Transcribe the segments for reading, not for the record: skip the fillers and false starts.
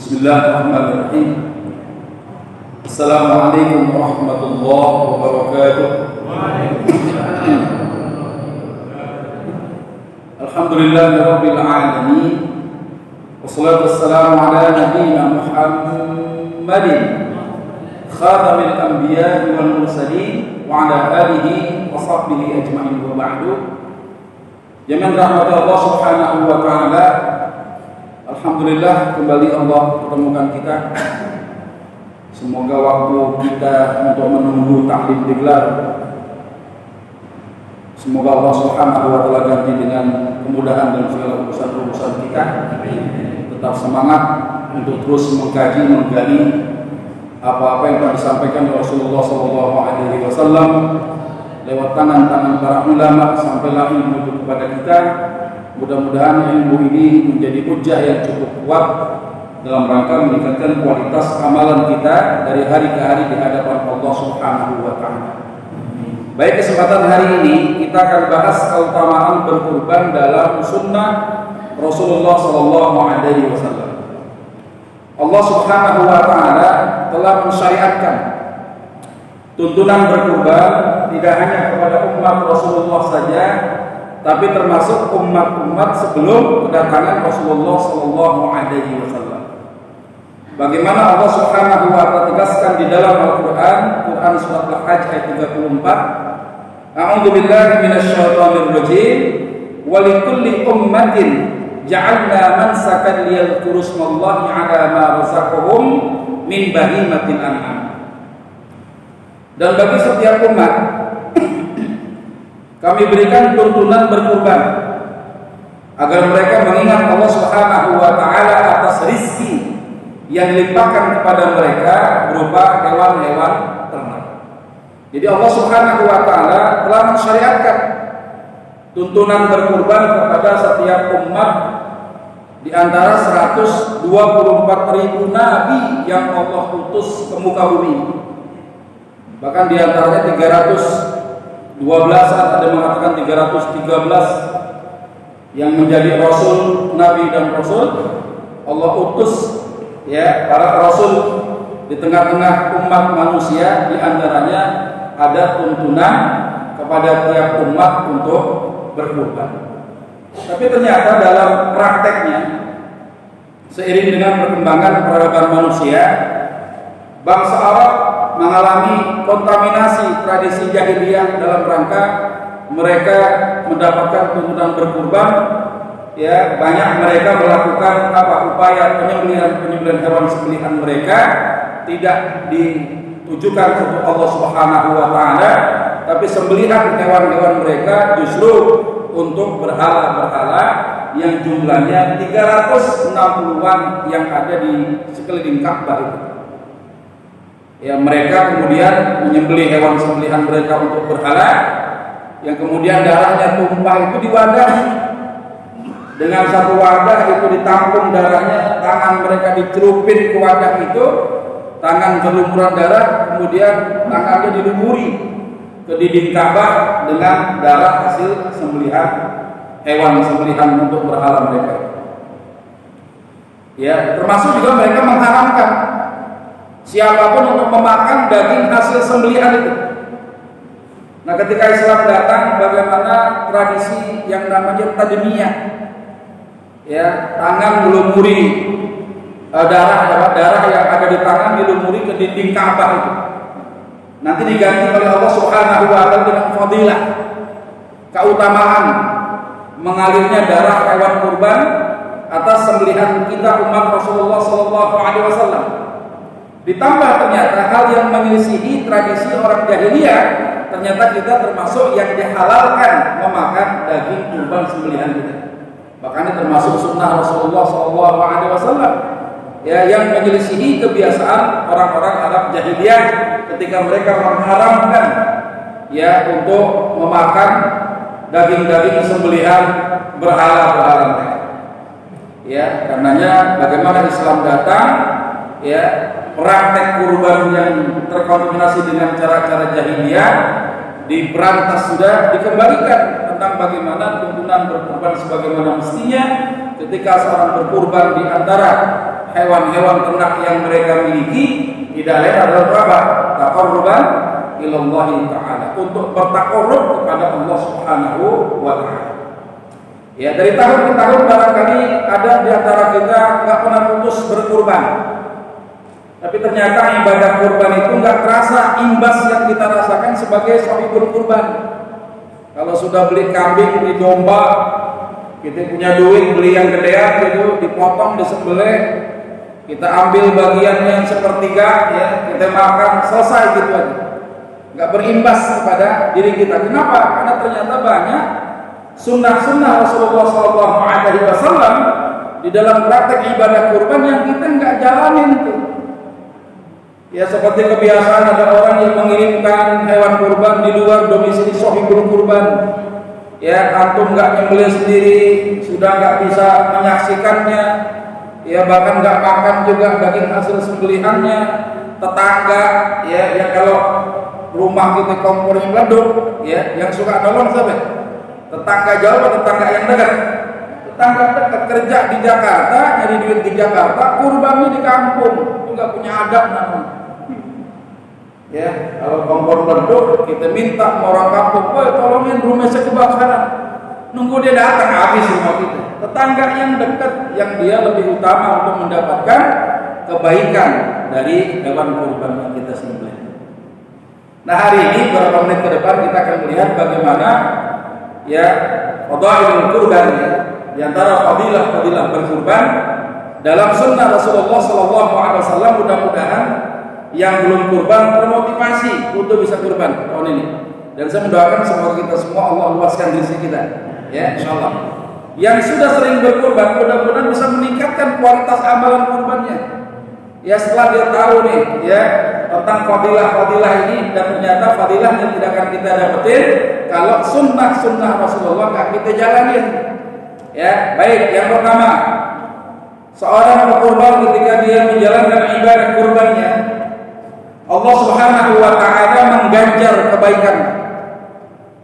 Bismillahirrahmanirrahim. Assalamualaikum warahmatullahi wabarakatuh. Alhamdulillahirabbil alamin. Wassalatu wassalamu ala nabiyyina Muhammadin khatamil anbiya'i wal mursalin wa ala alihi wa sahbihi ajma'in wa ba'du. Jamin rahmat Allah subhanahu wa ta'ala. Alhamdulillah kembali Allah pertemukan kita. Semoga waktu kita untuk menunggu taklim digelar, semoga Allah subhanahu wa ta'ala ganti dengan kemudahan dalam segala urusan-urusan kita. Tetap semangat untuk terus mengkaji, menggali apa-apa yang telah disampaikan oleh Rasulullah SAW lewat tangan-tangan para ulama sampailah ilmu itu kepada kita. Mudah-mudahan ilmu ini menjadi hujah yang cukup kuat dalam rangka meningkatkan kualitas amalan kita dari hari ke hari di hadapan Allah Subhanahu wa ta'ala. Baik, kesempatan hari ini kita akan bahas keutamaan berkurban dalam sunnah Rasulullah sallallahu alaihi wasallam. Allah Subhanahu wa ta'ala telah mensyariatkan tuntunan berkurban tidak hanya kepada umat Rasulullah saja, tapi termasuk umat-umat sebelum kedatangan Rasulullah sallallahu alaihi wasallam. Bagaimana Allah Subhanahu wa ta'ala tegaskan di dalam Al-Qur'an, Quran surat Al-Hajj ayat 34, A'udzu billahi minasyaitonir rajim, wa likulli ummatin ja'alna mansakan liyadhkuru ismallahi 'ala ma razaqahum min bahimatil an'am. Dan bagi setiap umat kami berikan tuntunan berkurban agar mereka mengingat Allah Subhanahu wa ta'ala atas rizki yang dilimpahkan kepada mereka berupa hewan-hewan ternak. Jadi Allah Subhanahu wa ta'ala telah mensyariatkan tuntunan berkurban kepada setiap umat di antara 124.000 nabi yang Allah utus ke muka bumi. Bahkan di antaranya 312, ada mengatakan 313 yang menjadi rasul, nabi dan rasul. Allah utus ya para rasul di tengah-tengah umat manusia, di antaranya ada tuntunan kepada tiap umat untuk berkurban. Tapi ternyata dalam prakteknya, seiring dengan perkembangan peradaban manusia, bangsa Arab mengalami kontaminasi tradisi jahiliyah dalam rangka mereka mendapatkan tuntunan berkurban. Ya, banyak mereka melakukan upaya penyembelihan hewan sembelihan mereka tidak ditujukan untuk Allah Subhanahu wa ta'ala, tapi sembelihan hewan-hewan mereka justru untuk berhala-berhala yang jumlahnya 360-an yang ada di sekeliling Ka'bah itu. Ya, mereka kemudian menyembelih hewan sembelihan mereka untuk berhala, yang kemudian darahnya tumpah itu di wadah. Dengan satu wadah itu ditampung darahnya, tangan mereka dicelupin ke wadah itu, tangan berlumuran darah, kemudian tangannya dilumuri ke dinding Ka'bah dengan darah hasil sembelihan hewan sembelihan untuk berhala mereka. Ya, termasuk juga mereka mengharamkan siapapun untuk memakan daging hasil sembelihan itu. Nah, ketika Islam datang, bagaimana tradisi yang namanya tadmiyah, ya, tangan melumuri darah yang ada di tangan dilumuri ke dinding Ka'bah itu, nanti diganti oleh Allah Subhanahu wa ta'ala dengan fadilah, keutamaan mengalirnya darah hewan kurban atas sembelihan kita umat Rasulullah sallallahu alaihi wasallam. Ditambah ternyata hal yang menyelisihi tradisi orang jahiliyah, ternyata kita termasuk yang dihalalkan memakan daging kurban sembelihan kita. Bahkan termasuk sunnah Rasulullah SAW ya, yang menyelisihi kebiasaan orang-orang Arab jahiliyah ketika mereka mengharamkan ya untuk memakan daging-daging sembelihan berhala-berhala mereka. Ya, karenanya bagaimana Islam datang, ya, praktek kurban yang terkontaminasi dengan cara-cara jahiliyah diberantas, sudah dikembalikan tentang bagaimana tuntunan berkurban sebagaimana mestinya. Ketika seorang berkurban di antara hewan-hewan ternak yang mereka miliki tidak lain adalah apa? Taqarruban ilallahi ta'ala, untuk bertakarrub kepada Allah Subhanahu wa ta'ala. Ya, dari tahun ke tahun barangkali ada di antara kita nggak pernah putus berkurban. Tapi ternyata ibadah kurban itu nggak terasa imbas yang kita rasakan sebagai shahibul kurban. Kalau sudah beli kambing, beli domba, kita punya duit beli yang gedean gitu, dipotong, disembelih, kita ambil bagian yang sepertiga, ya, kita makan, selesai gitu aja. Nggak berimbas kepada diri kita. Kenapa? Karena ternyata banyak sunnah-sunnah Rasulullah SAW di dalam praktek ibadah kurban yang kita nggak jalanin tuh. Ya, seperti kebiasaan ada orang yang mengirimkan hewan kurban di luar domisili shahibul kurban. Ya, antum nggak nyembelih sendiri, sudah nggak bisa menyaksikannya. Ya, bahkan nggak makan juga daging hasil sembelihannya. Tetangga, ya, yang kalau rumah kita kompornya meleduk, ya, yang suka nolong siapa? Tetangga jauh atau tetangga yang dekat? Tetangga dekat, kerja di Jakarta, nyari duit di Jakarta, kurbannya di kampung, itu nggak punya adab namanya. Ya, kalau kompor meleduk, kita minta sama orang kampung, "Woi, tolongin rumah saya kebakaran." Nunggu dia datang habis rumah kita. Tetangga yang dekat yang dia lebih utama untuk mendapatkan kebaikan dari hewan kurban yang kita sembelih. Nah, hari ini beberapa menit ke depan kita akan melihat bagaimana ya fadailul kurban, ya, di antara fadilah-fadilah berkurban dalam sunnah Rasulullah SAW. Mudah-mudahan yang belum kurban termotivasi untuk bisa kurban tahun ini. Dan saya mendoakan semoga kita semua Allah luaskan rezeki kita, ya, insyaallah. Yang sudah sering berkurban mudah-mudahan bisa meningkatkan kualitas amalan kurbannya. Ya, setelah dia tahu nih, ya, tentang fadilah-fadilah ini, dan ternyata fadilahnya tidak akan kita dapetin kalau sunnah-sunnah Rasulullah nggak kita jalanin. Ya, baik. Yang pertama, seorang berkurban ketika dia menjalankan ibadah kurbannya, Allah Subhanahu wa ta'ala mengganjar kebaikan.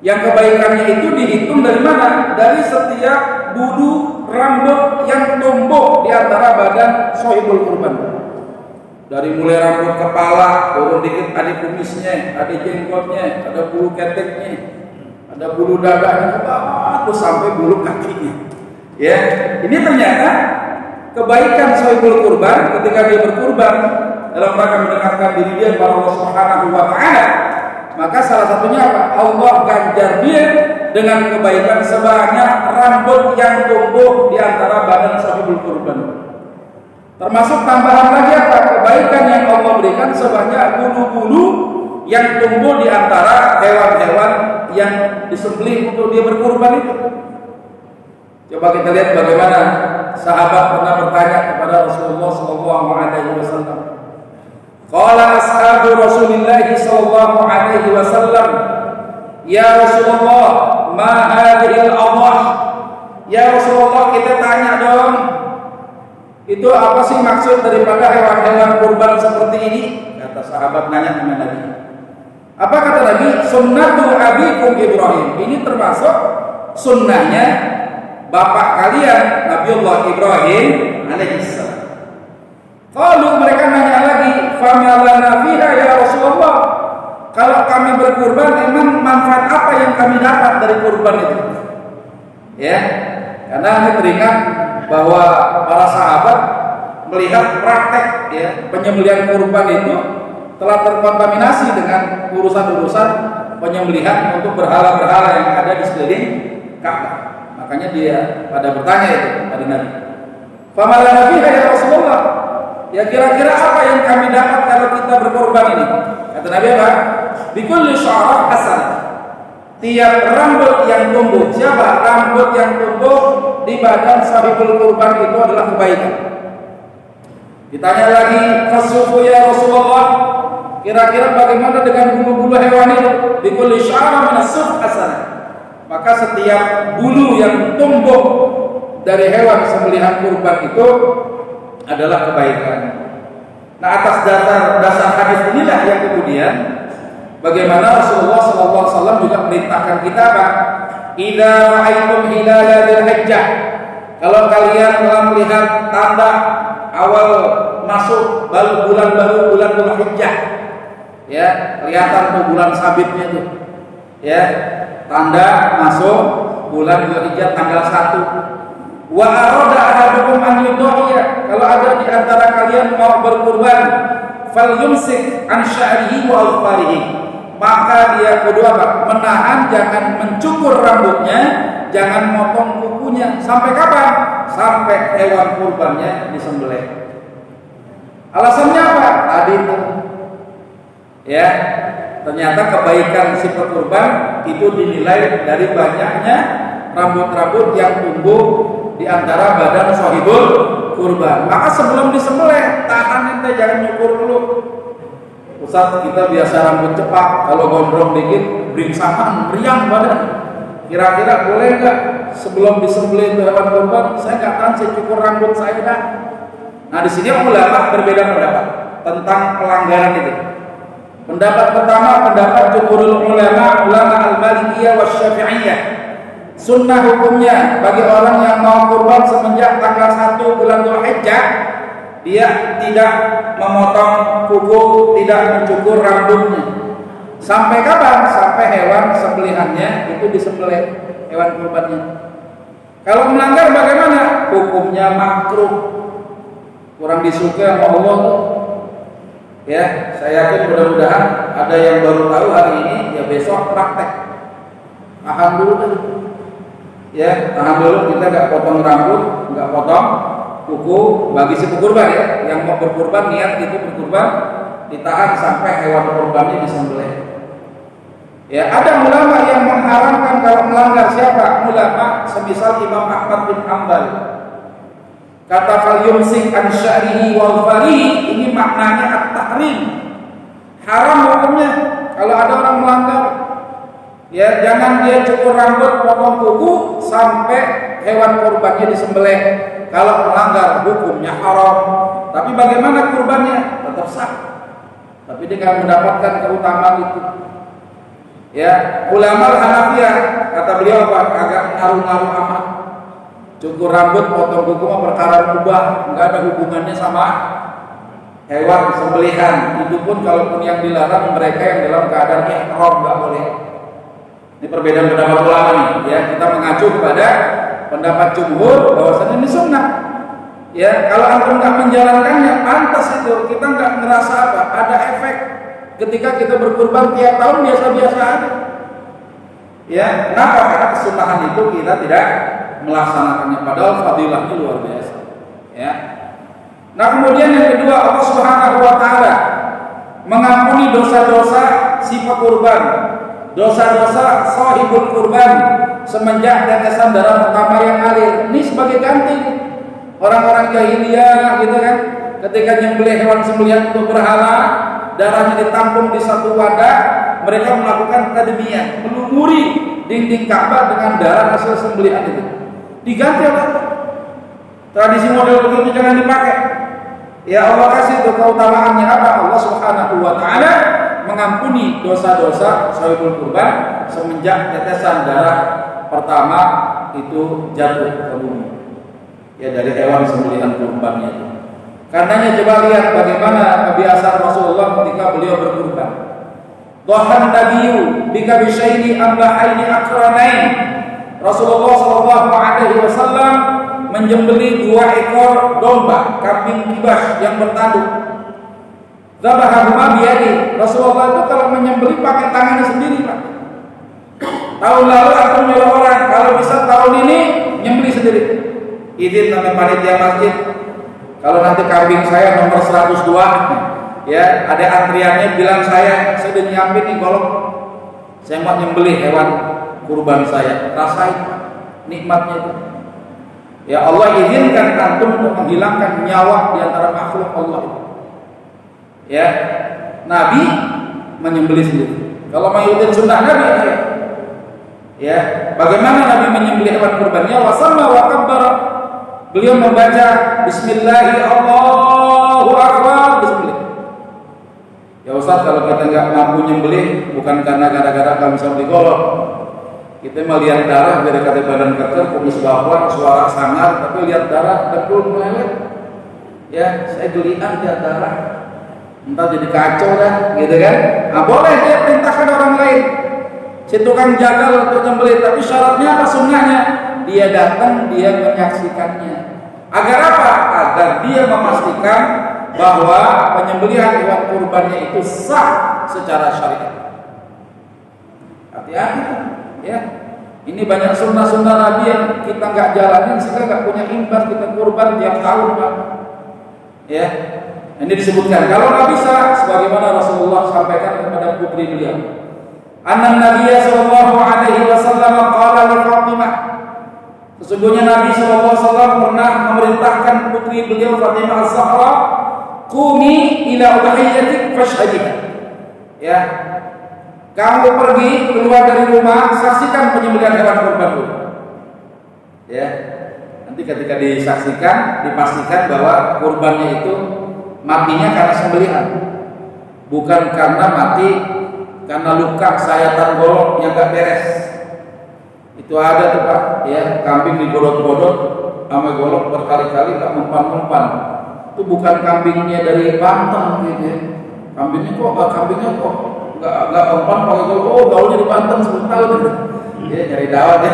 Yang kebaikannya itu dihitung dari mana? Dari setiap bulu rambut yang tumbuh di antara badan shahibul kurban. Dari mulai rambut kepala, turun dikit ada kumisnya, ada jenggotnya, ada bulu keteknya, ada bulu dadanya ke bawah, terus sampai bulu kakinya. Ya, ini ternyata kebaikan shahibul kurban ketika dia berkurban dalam rangka mendekatkan diri dia kepada Allah Subhanahu wa ta'ala, maka salah satunya apa? Allah ganjar dia dengan kebaikan sebanyak rambut yang tumbuh di antara badan shahibul kurban. Termasuk tambahan lagi apa? Kebaikan yang Allah berikan sebanyak bulu-bulu yang tumbuh di antara hewan-hewan yang disembelih untuk dia berkurban itu. Coba kita lihat bagaimana sahabat pernah bertanya kepada Rasulullah SAW. Qala ashabu Rasulillah sallallahu alaihi wasallam, "Ya Rasulullah, ma hadhil adhah?" Ya Rasulullah, kita tanya dong, itu apa sih maksud daripada hewan-hewan kurban seperti ini? Kata sahabat nanya sama Nabi. Apa kata Nabi? Sunnatu abikum Ibrahim. Ini termasuk sunnahnya bapak kalian, Nabiullah Ibrahim alaihissalam. Kalau mereka nanya lagi, "Fama lana fiha ya Rasulullah?" Kalau kami berkurban, emang manfaat apa yang kami dapat dari kurban itu? Ya, karena kami teringat bahwa para sahabat melihat praktek, ya, penyembelihan kurban itu telah terkontaminasi dengan urusan-urusan penyembelihan untuk berhala-berhala yang ada di sekeliling Ka'bah. Makanya dia pada bertanya itu pada Nabi, "Fama lana fiha ya Rasulullah?" Ya, kira-kira apa yang kami dapat kalau kita berkorban ini? Kata Nabi apa? Bikulli sya'rah hasan. Tiap rambut yang tumbuh, siapa? Rambut yang tumbuh di badan shahibul kurban itu adalah kebaikan. Ditanya lagi, "Fasufu ya Rasulullah?" Kira-kira bagaimana dengan bulu-bulu hewan itu? Bikulli sya'rah min as-suf hasan. Maka setiap bulu yang tumbuh dari hewan sembelihan kurban itu adalah kebaikan. Nah, atas dasar hadis inilah yang kemudian bagaimana Rasulullah SAW juga perintahkan kita apa? Idza ra'aitum hilala dzulhijjah, Kalau kalian telah melihat tanda awal masuk bulan baru, bulan Dzulhijjah, ya kelihatan tuh bulan sabitnya tuh, ya tanda masuk bulan Dzulhijjah tanggal 1. Wa arada ahadukum an yudhiya, kalau ada di antara kalian mau berkurban, falyumsik an sya'rihi wa alfarihi, maka dia kedua menahan, jangan mencukur rambutnya, jangan motong kukunya. Sampai kapan? Sampai hewan kurbannya disembelih. Alasannya apa? Tadi itu, ya ternyata kebaikan si pekurban itu dinilai dari banyaknya rambut-rambut yang tumbuh di antara badan sahibul kurban. Maka sebelum disembelih, tahan ente, jangan nyukur dulu. Ustaz, kita biasa rambut cepat, kalau gondrong dikit beringsakan, meriang badan. Kira-kira boleh nggak sebelum disembelih itu hewan kurban, saya nggak tahan, saya cukur rambut saya dah. Nah di sini ulama berbeda pendapat tentang pelanggaran itu. Pendapat pertama, pendapat jumhurul ulama al-Malikiyah wa Syafi'iyah. Sunnah hukumnya bagi orang yang mau kurban semenjak tanggal 1 bulan Dzulhijjah, dia tidak memotong kuku, tidak mencukur rambutnya. Sampai kapan? Sampai hewan sembelihannya itu disembelih, hewan kurbannya. Kalau melanggar bagaimana? Hukumnya makruh, kurang disukai sama Allah tuh. Ya, saya yakin mudah-mudahan ada yang baru tahu hari ini, ya besok praktek. Tahan dulu kan. Ya, tahan dulu, kita nggak potong rambut, nggak potong kuku bagi si pekurban ya. Yang mau berkurban, niat itu berkurban, ditahan sampai hewan kurbannya disembelih. Ya, ada ulama yang mengharamkan kalau melanggar. Siapa? Ulama semisal Imam Ahmad bin Hanbal. Kata falyumsik an sya'rihi wal farihi, ini maknanya at-tahrim. Haram hukumnya kalau ada orang melanggar. Ya, jangan dia cukur rambut, potong kuku sampai hewan kurbannya disembelih. Kalau melanggar hukumnya haram. Tapi bagaimana kurbannya? Tetap sah. Tapi dia akan mendapatkan keutamaan itu. Ya, ulama Hanafiyah kata beliau apa? Agak ngaruh-ngaruh amat. Cukur rambut, potong kuku mah perkara mubah, enggak ada hubungannya sama hewan sembelihan. Itu pun kalaupun yang dilarang mereka yang dalam keadaan ihram enggak boleh. Ini perbedaan pendapat ulama nih, ya. Kita mengacu kepada pendapat jumhur bahwasanya ini sunnah. Ya, kalau antum enggak menjalankannya, pantas itu. Kita enggak ngerasa apa? Ada efek ketika kita berkurban tiap tahun biasa-biasa aja. Ya, kenapa? Karena kesunahan itu kita tidak melaksanakannya, padahal fadilahnya luar biasa. Ya. Nah, kemudian yang kedua, Allah Subhanahu wa taala mengampuni dosa-dosa si pekurban, dosa-dosa sahibul kurban semenjak tetesan darah pertama yang ngalir. Ini sebagai ganti orang-orang jahiliyah gitu kan, ketika nyembelih hewan sembelihan untuk berhala, darahnya ditampung di satu wadah, mereka melakukan tadmiyah, melumuri dinding Ka'bah dengan darah hasil sembelihan itu. Diganti apa? Tradisi model begitu jangan dipakai. Ya, Allah kasih itu keutamaannya apa? Allah Subhanahu wa taala mengampuni dosa-dosa sahibul kurban semenjak tetesan darah pertama itu jatuh ke bumi. Ya, dari hewan sembelihan kurbannya itu. Karenanya coba lihat bagaimana kebiasaan Rasulullah ketika beliau berkurban. Dhahan nabiyyu bika bisyaini amlahaini akranain. Rasulullah sallallahu alaihi wasallam menyembelih 2 ekor domba kambing kibas yang bertanduk. Dzabahahuma biyadi. Rasulullah itu kalau menyembelih pakai tangannya sendiri, Pak. Tahun lalu aku nyuruh orang, kalau bisa tahun ini nyembelih sendiri. Izin sama panitia masjid. Kalau nanti kambing saya nomor 102, ya ada antriannya, bilang saya udah nyiapin nih golok. Saya mau nyembelih hewan kurban saya, rasain nikmatnya itu. Ya, Allah izinkan antum untuk menghilangkan nyawa di antara makhluk Allah. Ya, Nabi menyembelih sendiri. Kalau mau ikutin sunnah Nabi, ya, bagaimana Nabi menyembelih hewan kurbannya? Wasamma wa kabbara. Beliau membaca Bismillahirrahmanirrahim, Allahu Akbar, bismillah. Ya Ustaz, kalau kita nggak mampu nyembelih, bukan karena gara-gara nggak bisa beli golok. Kita melihat darah dari kata badan kecil, kumis bawah, suara sangar, tapi lihat darah dekul meleleh. Ya, saya gelian lihat darah. Entah jadi kacau dah, gitu kan? Nah, boleh dia perintahkan orang lain. Si tukang jagal untuk nyembelih, tapi syaratnya apa sunnahnya? Dia datang, dia menyaksikannya. Agar apa? Agar dia memastikan bahwa penyembelihan hewan kurbannya itu sah secara syariat. Hati-hati tuh. Ya, ini banyak sunnah-sunnah Nabi yang kita nggak jalanin sehingga nggak punya imbas kita kurban tiap tahun, Pak. Ya, ini disebutkan kalau nggak bisa, sebagaimana Rasulullah sampaikan kepada putri beliau. Anna Nabiya sallallahu alaihi wasallam qala li Fatimah. Sesungguhnya Nabi sallallahu alaihi wasallam pernah memerintahkan putri beliau Fatimah Az-Zahra, "Qumi ila udhiyatik fashhadha." Ya. Kamu pergi keluar dari rumah, saksikan penyembelihan hewan kurban dulu. Ya, nanti ketika disaksikan, dipastikan bahwa kurbannya itu matinya karena sembelihan, bukan karena mati karena luka sayatan golok yang gak beres. Itu ada tuh Pak, ya, kambing digodot-godot sama golok berkali-kali gak mempan-mempan. Itu bukan kambingnya dari Banten gitu ya. Kambingnya kok nggak umpan pakai golok, gaulnya di Banten 10 tahun gitu. Ya nyari dawat ya.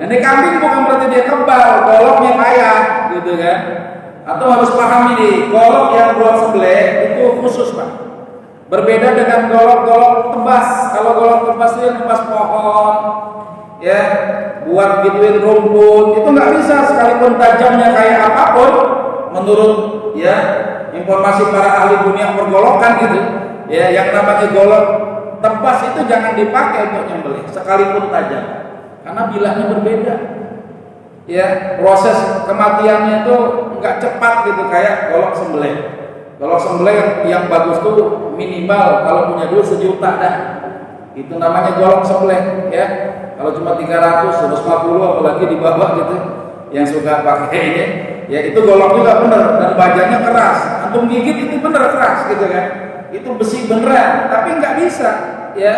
Ini kambing bukan berarti dia kebal, goloknya payah gitu kan. Atau harus paham ini, golok yang buat sembelih itu khusus Pak. Berbeda dengan golok-golok tebas. Kalau golok tebas itu yang tebas pohon, ya, buat gituin rumput, itu nggak bisa sekalipun tajamnya kayak apapun. Menurut ya informasi para ahli dunia pergolokan gitu. Ya, yang namanya golok tebas itu jangan dipakai untuk nyembelih sekalipun tajam, karena bilahnya berbeda. Ya, proses kematiannya itu nggak cepat gitu kayak golok sembelih. Golok sembelih yang bagus tuh minimal kalau punya duit 1 juta dah. Itu namanya golok sembelih ya. Kalau cuma 300, 150 apalagi di bawah gitu yang suka pakai ini, ya itu golok juga bener dan bajanya keras. Antum gigit itu bener keras gitu kan. Itu besi beneran, tapi nggak bisa, ya,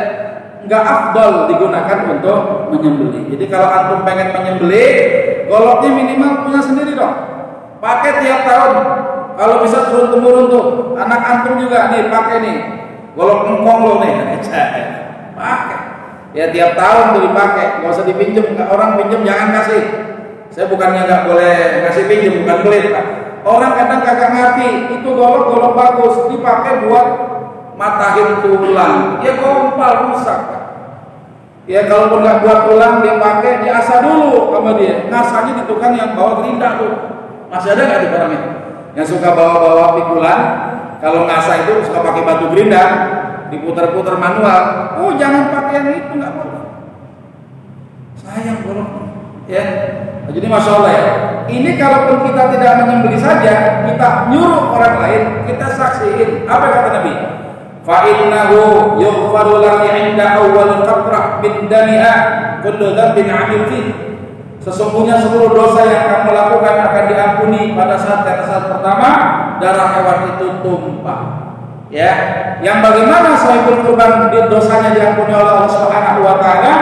nggak afdal digunakan untuk menyembelih. Jadi kalau antum pengen menyembelih, goloknya minimal punya sendiri dong. Pakai tiap tahun. Kalau bisa turun temurun tuh, anak antum juga nih pakai nih, golok engkong lo nih, pakai. Ya tiap tahun tuh dipakai, nggak usah dipinjem. Orang pinjem jangan kasih. Saya bukannya nggak boleh ngasih pinjem, bukan pelit Pak. Orang kadang kagak ngerti, itu golok bagus, dipakai buat matahin tulang, ya kompal rusak. Ya kalaupun nggak buat tulang, dia pakai, diasah dulu sama dia. Ngasahnya di tukang yang bawa gerinda tuh. Masih ada nggak di barangnya? Yang suka bawa pikulan, kalau ngasah itu suka pakai batu gerinda, diputar-putar manual. Oh jangan pakai yang itu, nggak boleh. Sayang golok. Ya. Jadi masya Allah ya. Ini kalaupun kita tidak menyembelih saja, kita nyuruh orang lain, kita saksiin. Apa kata Nabi? Fa innahu yughfaru laki 'inda awwal qatrah min damiha kullu dhanbin 'amilti. Sesungguhnya seluruh dosa yang kamu lakukan akan diampuni pada saat pertama darah hewan itu tumpah. Ya, yang bagaimana sahibul kurban dosanya diampuni oleh Allah Subhanahu wa taala?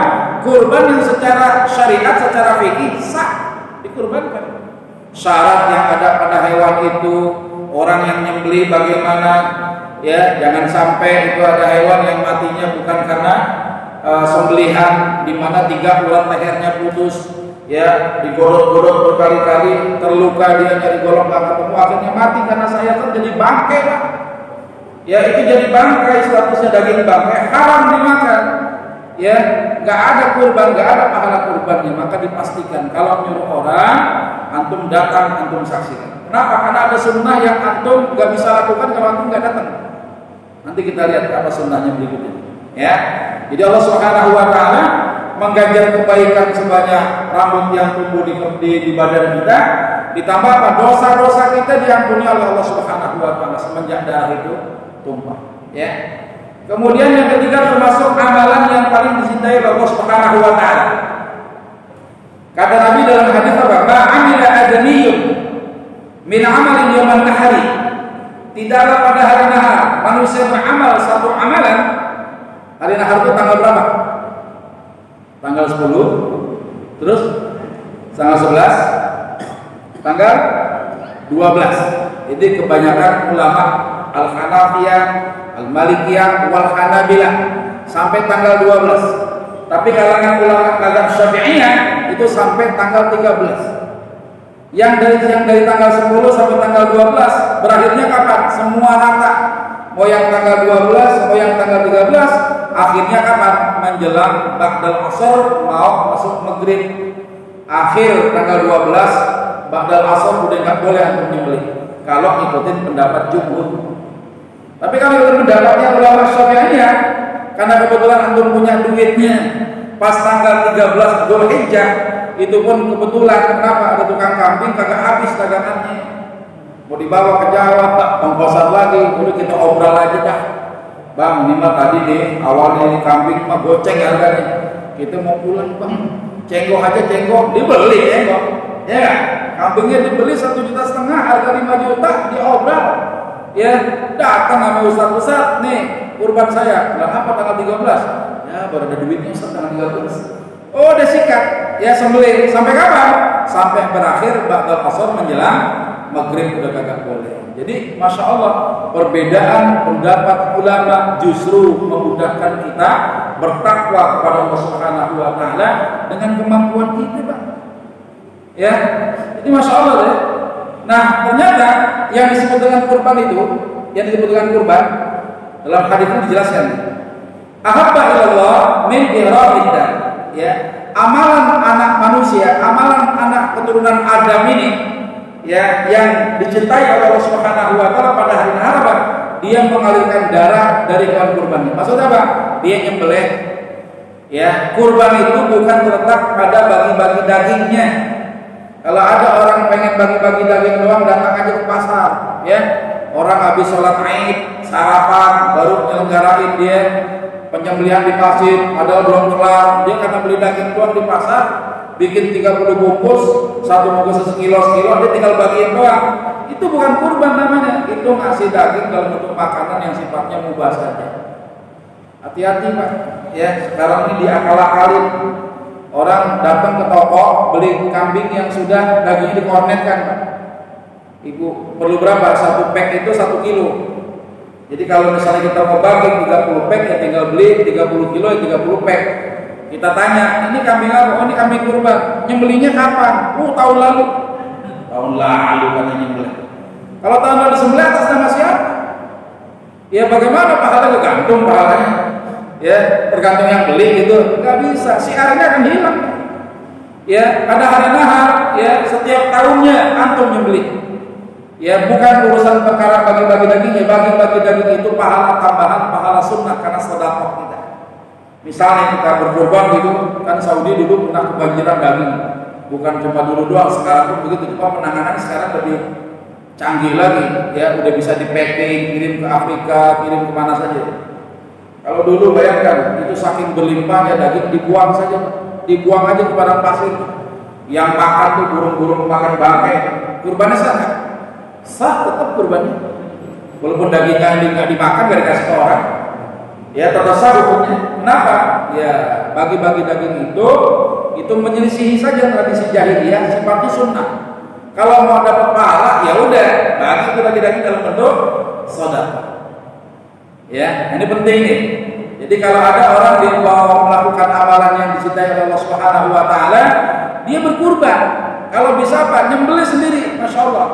Kurban yang secara syariat, secara fikih sah dikurbankan. Syarat yang ada pada hewan itu, orang yang nyembelih bagaimana, ya, jangan sampai itu ada hewan yang matinya bukan karena sembelihan, di mana 3 urat lehernya putus, ya, digodot-godot berkali-kali, terluka dia nyari golok nggak ketemu, akhirnya mati karena sayatan jadi bangkai Pak. Ya itu jadi bangkai, statusnya daging bangkai, haram dimakan. Ya, nggak ada kurban, nggak ada pahala kurbannya. Maka dipastikan kalau nyuruh orang, antum datang, antum saksikan. Kenapa? Karena ada sunnah yang antum nggak bisa lakukan kalau antum nggak datang. Nanti kita lihat apa sunnahnya berikutnya. Ya, jadi Allah Subhanahu Wa Taala mengganjar kebaikan sebanyak rambut yang tumbuh di badan kita, ditambah apa? Dosa-dosa kita diampuni oleh Allah Subhanahu Wa Taala semenjak darah itu tumpah. Ya. Kemudian yang ketiga termasuk amalan yang paling dicintai oleh Allah Subhanahu wa taala. Kata Nabi dalam hadis apa? Ma'amila adamiyun min amalin yawman nahari. Tidaklah pada hari nahar manusia beramal satu amalan. Hari nahar itu tanggal berapa? Tanggal tanggal 10, terus tanggal 11, tanggal 12. Jadi kebanyakan ulama Al-Hanafiyah, Al-Malikiyah, Wal-Hanabilah sampai tanggal 12. Tapi kalangan ulama mazhab Syafi'iyah itu sampai tanggal 13. Yang dari tanggal 10 sampai tanggal 12 berakhirnya kapan? Semua rata. Mau yang tanggal 12, mau yang tanggal 13, akhirnya kapan? Menjelang ba'dal asar mau masuk maghrib. Akhir tanggal 12 ba'dal asar udah nggak boleh untuk nyembelih. Kalau ngikutin pendapat jumhur. Tapi kalau itu pendapatnya ulama Syafi'iyah, karena kebetulan antum punya duitnya pas tanggal 13 Dzulhijjah, itu pun kebetulan kenapa ada tukang kambing kagak habis dagangannya, mau dibawa ke Jawa, ongkosan lagi, udah kita obrol lagi dah. Bang, ini mah tadi nih awalnya ini kambing mah goceng harganya, kita mau pulang bang, cenggok aja cenggok, dibeli cenggok, ya kan? Kambingnya dibeli 1,5 juta, harga 5 juta, diobrol, ya datang sama Ustaz, nih kurban saya, bilang apa tanggal 13? Ya baru ada duitnya Ustaz tanggal 13. Oh udah sikat, ya sembelih sampai kapan? Sampai berakhir ba'dal asar menjelang maghrib udah kagak boleh. Jadi masya Allah perbedaan pendapat ulama justru memudahkan kita bertakwa kepada Allah Subhanahu Wa Taala dengan kemampuan kita, Pak. Ya, ini masya Allah ya. Nah ternyata yang disebut dengan kurban itu, yang disebut dengan kurban dalam hadis itu dijelaskan. Ahabba ilallah min iraqiddah. Ya, amalan anak manusia, amalan anak keturunan Adam ini, ya, yang dicintai oleh Allah Subhanahu Wa Taala pada hari harapan, dia mengalirkan darah dari hewan kurban. Maksudnya apa? Dia nyembelih. Ya, kurban itu bukan terletak pada bagi-bagi dagingnya. Kalau ada orang pengen bagi-bagi daging doang, datang aja ke pasar. Ya, orang habis sholat Id, sarapan, baru nyelenggarain dia penyembelihan di pasir, padahal belum kelar. Dia karena beli daging doang di pasar, bikin 30 bungkus, satu bungkus sekilo, dia tinggal bagiin doang. Itu bukan kurban namanya, itu ngasih daging dalam bentuk makanan yang sifatnya mubah saja. Hati-hati Pak, ya sekarang ini diakal-akalin. Orang datang ke toko beli kambing yang sudah dagingnya dikornetkan, Pak. Ibu perlu berapa? Satu pack itu 1 kilo. Jadi kalau misalnya kita mau bagi 30 pack ya tinggal beli 30 kilo ya 30 pack. Kita tanya, ini kambing apa? Oh ini kambing kurban. Nyembelinya kapan? Tahun lalu. Tahun lalu kan nyembelih. Kalau tahun lalu disembelih atas nama siapa? Ya bagaimana pahalanya? Gantung pahalanya. Ya tergantung yang beli gitu. Nggak bisa. Siarnya akan hilang. Ya ada hari nahar. Ya setiap tahunnya antum nyembelih. Ya bukan urusan perkara bagi-bagi dagingnya, bagi-bagi daging itu pahala tambahan, pahala sunnah karena sedekah kita. Misalnya kita berkorban gitu, kan Saudi dulu pernah kebanjiran daging, bukan cuma dulu doang, sekarang pun begitu. Cuma penanganan sekarang lebih canggih lagi, ya udah bisa di packing, kirim ke Afrika, kirim kemana saja. Kalau dulu bayangkan itu saking berlimpahnya daging dibuang saja, dibuang aja ke padang pasir. Yang makan tuh burung-burung makan bangkai, kurbannya sana. Sah tetap kurbannya, walaupun dagingnya nggak dimakan, nggak dikasih ke orang, ya tetap sah hukumnya. Kenapa? Ya bagi-bagi daging itu menyelisihi saja tradisi jahiliyah, sifatnya sunnah. Kalau mau dapat pahala, ya udah bagi itu daging dalam bentuk sedekah. Ya, ini penting nih. Jadi kalau ada orang yang mau melakukan amalan yang dicintai oleh Allah Subhanahu Wa Taala, dia berkurban. Kalau bisa apa? Nyembelih sendiri, masya Allah.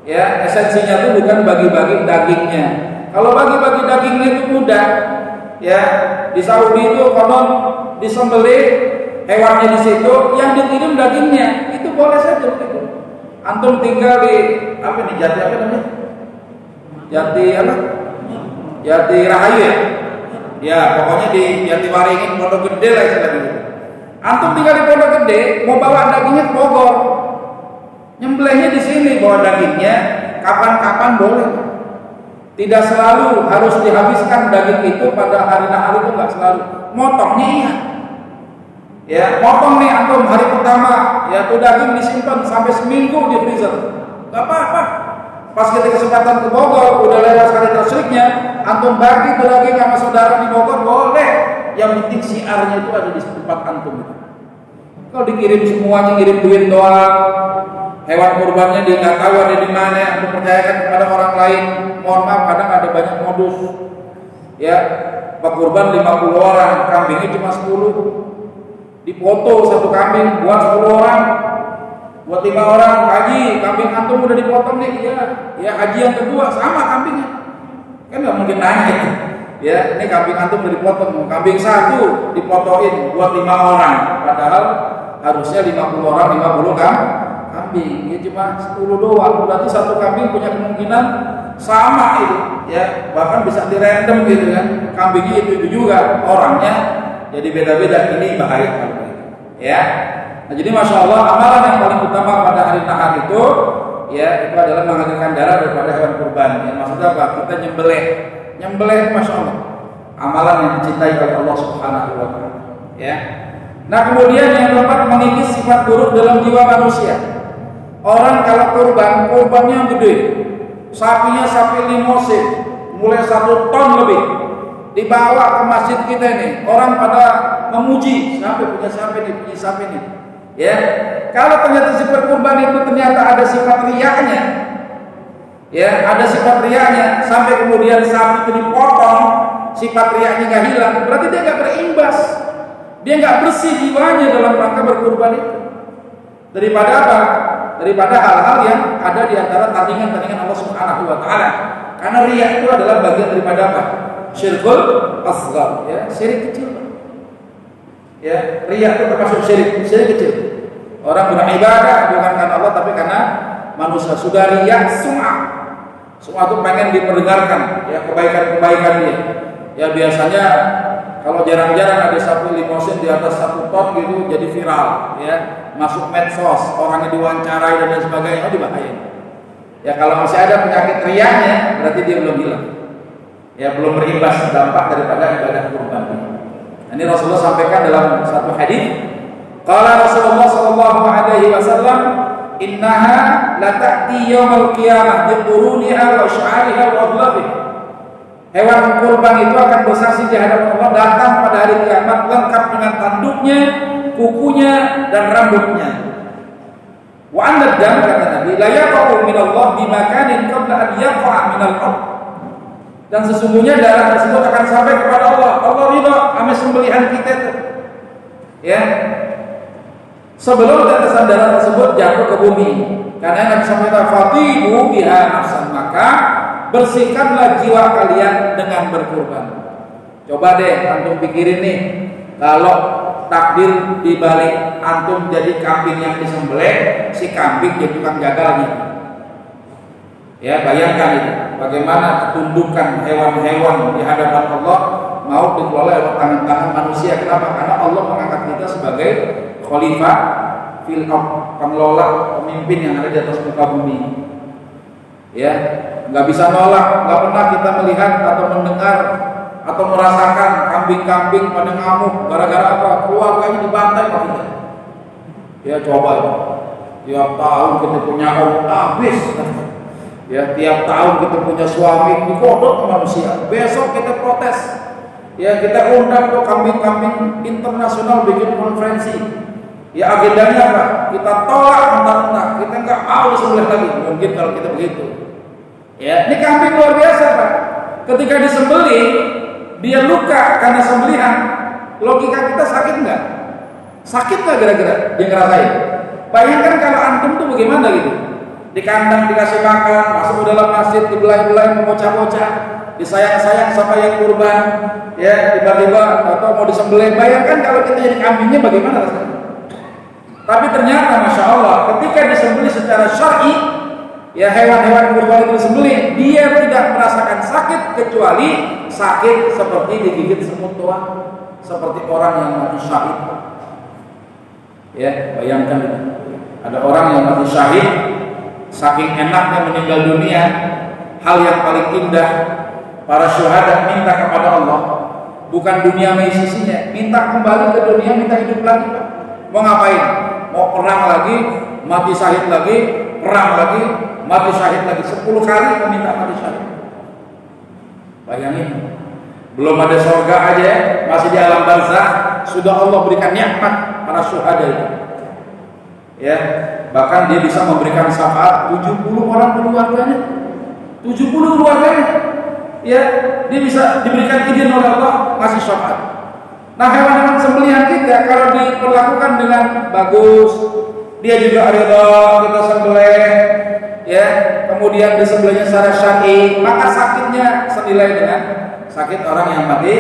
Ya, esensinya itu bukan bagi-bagi dagingnya. Kalau bagi-bagi dagingnya itu mudah. Ya, di Saudi itu konon disembelih hewannya di situ, yang dikirim dagingnya itu boleh saja begitu. Antum tinggal di apa nih, Jati apa namanya? Jati apa? Jati Rahayu ya. Ya, pokoknya di Jati Waringin, Pondok Gede lah istilahnya gitu. Antum tinggal di Pondok Gede, mau bawa dagingnya ke Bogor. Nyembelihnya di sini, bawa dagingnya kapan-kapan boleh. Tidak selalu harus dihabiskan daging itu pada hari nahar, itu nggak selalu. Motongnya iya. Ya, motong nih antum hari pertama, ya tuh daging disimpan sampai seminggu di freezer. Nggak apa-apa. Pas kita kesempatan ke Bogor, udah lewat hari tasyriknya, antum bagi tuh daging sama saudara di Bogor boleh. yang penting siarnya itu ada di tempat antum. Kalau dikirim semuanya, ngirim duit doang, hewan kurbannya dia nggak tahu ada di mana, antum percayakan kepada orang lain. Mohon maaf, kadang ada banyak modus. Ya, kurban 50 orang, kambingnya cuma 10. Dipoto satu kambing buat 10 orang, buat 5 orang. Haji, kambing antum udah dipotong nih. Ya haji yang kedua sama kambingnya. Kan nggak mungkin nanya itu. Ya, ini kambing antum udah dipotong, kambing satu dipotoin buat 5 orang, padahal harusnya 50 orang 50 kan kambing. Ya cuma 10 doang, berarti satu kambing punya kemungkinan sama itu, ya bahkan bisa di random gitu kan, kambingnya itu juga, orangnya jadi beda-beda. Ini bahaya kalau begitu, ya. Nah, jadi masya Allah amalan yang paling utama pada hari nahar itu, ya itu adalah mengalirkan darah daripada hewan kurban. Ya, maksudnya apa? Kita nyembelih, masya Allah, amalan yang dicintai oleh Allah Subhanahu wa Ta'ala. Ya. Nah kemudian yang keempat, mengikis sifat buruk dalam jiwa manusia. Orang kalau kurbannya yang gede, sapinya sapi limosin, mulai 1 ton lebih, dibawa ke masjid kita ini, orang pada memuji, sampai punya sapi nih, ya. Kalau ternyata sifat kurban itu ternyata ada sifat riaknya, ya, ada sifat riaknya, sampai kemudian sapi itu dipotong, sifat riaknya nggak hilang, berarti dia nggak berimbas, dia nggak bersih jiwanya dalam rangka berkurban itu. Daripada apa? Daripada hal-hal yang ada di antara tandingan-tandingan Allah Subhanahu wa Ta'ala. Karena riya itu adalah bagian daripada apa? Syirkul asghar, ya, syirik kecil. Ya, riya itu termasuk syirik kecil. Orang beribadah bukan karena Allah tapi karena manusia. Sudah riya sum'ah. Sum'ah itu pengen diperdengarkan, ya, kebaikan-kebaikan dia. Ya biasanya kalau jarang-jarang ada sapi limosin di atas 1 ton gitu jadi viral, ya, masuk medsos, orangnya diwawancarai dan lain sebagainya, dibahayain. Ya kalau masih ada penyakit riaknya, berarti dia belum hilang, ya, belum berimbas dampak daripada ibadah kurban. Ini Rasulullah sampaikan dalam satu hadis. Qala Rasulullah sallallahu alaihi wasallam, innaha la ta'ti yaumil qiyamah bi quruniha wa sya'ariha wa adlafiha. Hewan kurban itu akan bersaksi di hadapan Allah datang pada hari kiamat lengkap dengan tanduknya, kukunya dan rambutnya. Wa anna dam, kata Nabi, la yaqa'u min Allah bimakanin qabla an yaqa'a min al-ard. Dan sesungguhnya darah tersebut akan sampai kepada Allah. Allah ridha sama sembelihan kita itu. Ya. Sebelum tetesan darah tersebut jatuh ke bumi. Karena Nabi sampaikan fatihu biha nafsan, maka bersihkanlah jiwa kalian dengan berkurban. Coba deh antum pikirin nih, kalau takdir dibalik antum jadi kambing yang disembelih, si kambing jadi tukang jagalnya. Ya bayangkan itu, bagaimana ketundukan hewan-hewan di hadapan Allah mau dikelola oleh tangan-tangan manusia. Kenapa? Karena Allah mengangkat kita sebagai khalifah fil ardh, pengelola, pemimpin yang ada di atas muka bumi. Ya, nggak bisa nolak, nggak pernah kita melihat atau mendengar atau merasakan kambing-kambing pada ngamuk gara-gara apa? Keluarganya dibantai Pak kita. Ya coba, tiap tahun kita punya habis. Ya tiap tahun kita punya suami dikodok manusia. Besok kita protes. Ya kita undang tuh kambing-kambing internasional bikin konferensi. Ya agendanya apa? Kita tolak mentah-mentah. Kita nggak mau disembelih lagi. Mungkin kalau kita begitu. Ya, ini kambing luar biasa Pak. Ketika disembelih, dia luka karena sembelihan. Logika kita sakit nggak? Sakit nggak kira-kira? Dia ngerasain. Bayangkan kalau antum tuh bagaimana gitu? Di kandang dikasih makan, masuk ke dalam masjid, dibelai-belai membocah-bocah, disayang-sayang sama yang kurban, ya tiba-tiba atau mau disembelih. Bayangkan kalau kita jadi kambingnya bagaimana rasanya? Tapi ternyata masya Allah, ketika disembelih secara syar'i, ya hewan-hewan kurban itu disembelih, dia tidak merasakan sakit kecuali sakit seperti digigit semut doang, seperti orang yang mati syahid. Ya bayangkan itu. Ada orang yang mati syahid, saking enaknya meninggal dunia, hal yang paling indah para syuhada minta kepada Allah, bukan dunia sisinya, minta kembali ke dunia, minta hidup lagi Pak. Mau ngapain? Mau perang lagi, mati syahid lagi, perang lagi, mati syahid lagi, 10 kali meminta mati syahid. Bayangin. Belum ada surga aja, masih di alam barzakh, sudah Allah berikan nikmat para syuhada itu. Ya, bahkan dia bisa memberikan syafaat 70 orang keluarganya. 70 keluarganya. Ya, dia bisa diberikan izin oleh Allah ngasih syafaat. Nah, hewan-hewan sembelihan kita kalau diperlakukan dengan bagus, dia juga ridha kita sembelih, ya, kemudian disembelihnya secara syar'i, maka sakitnya senilai dengan sakit orang yang mati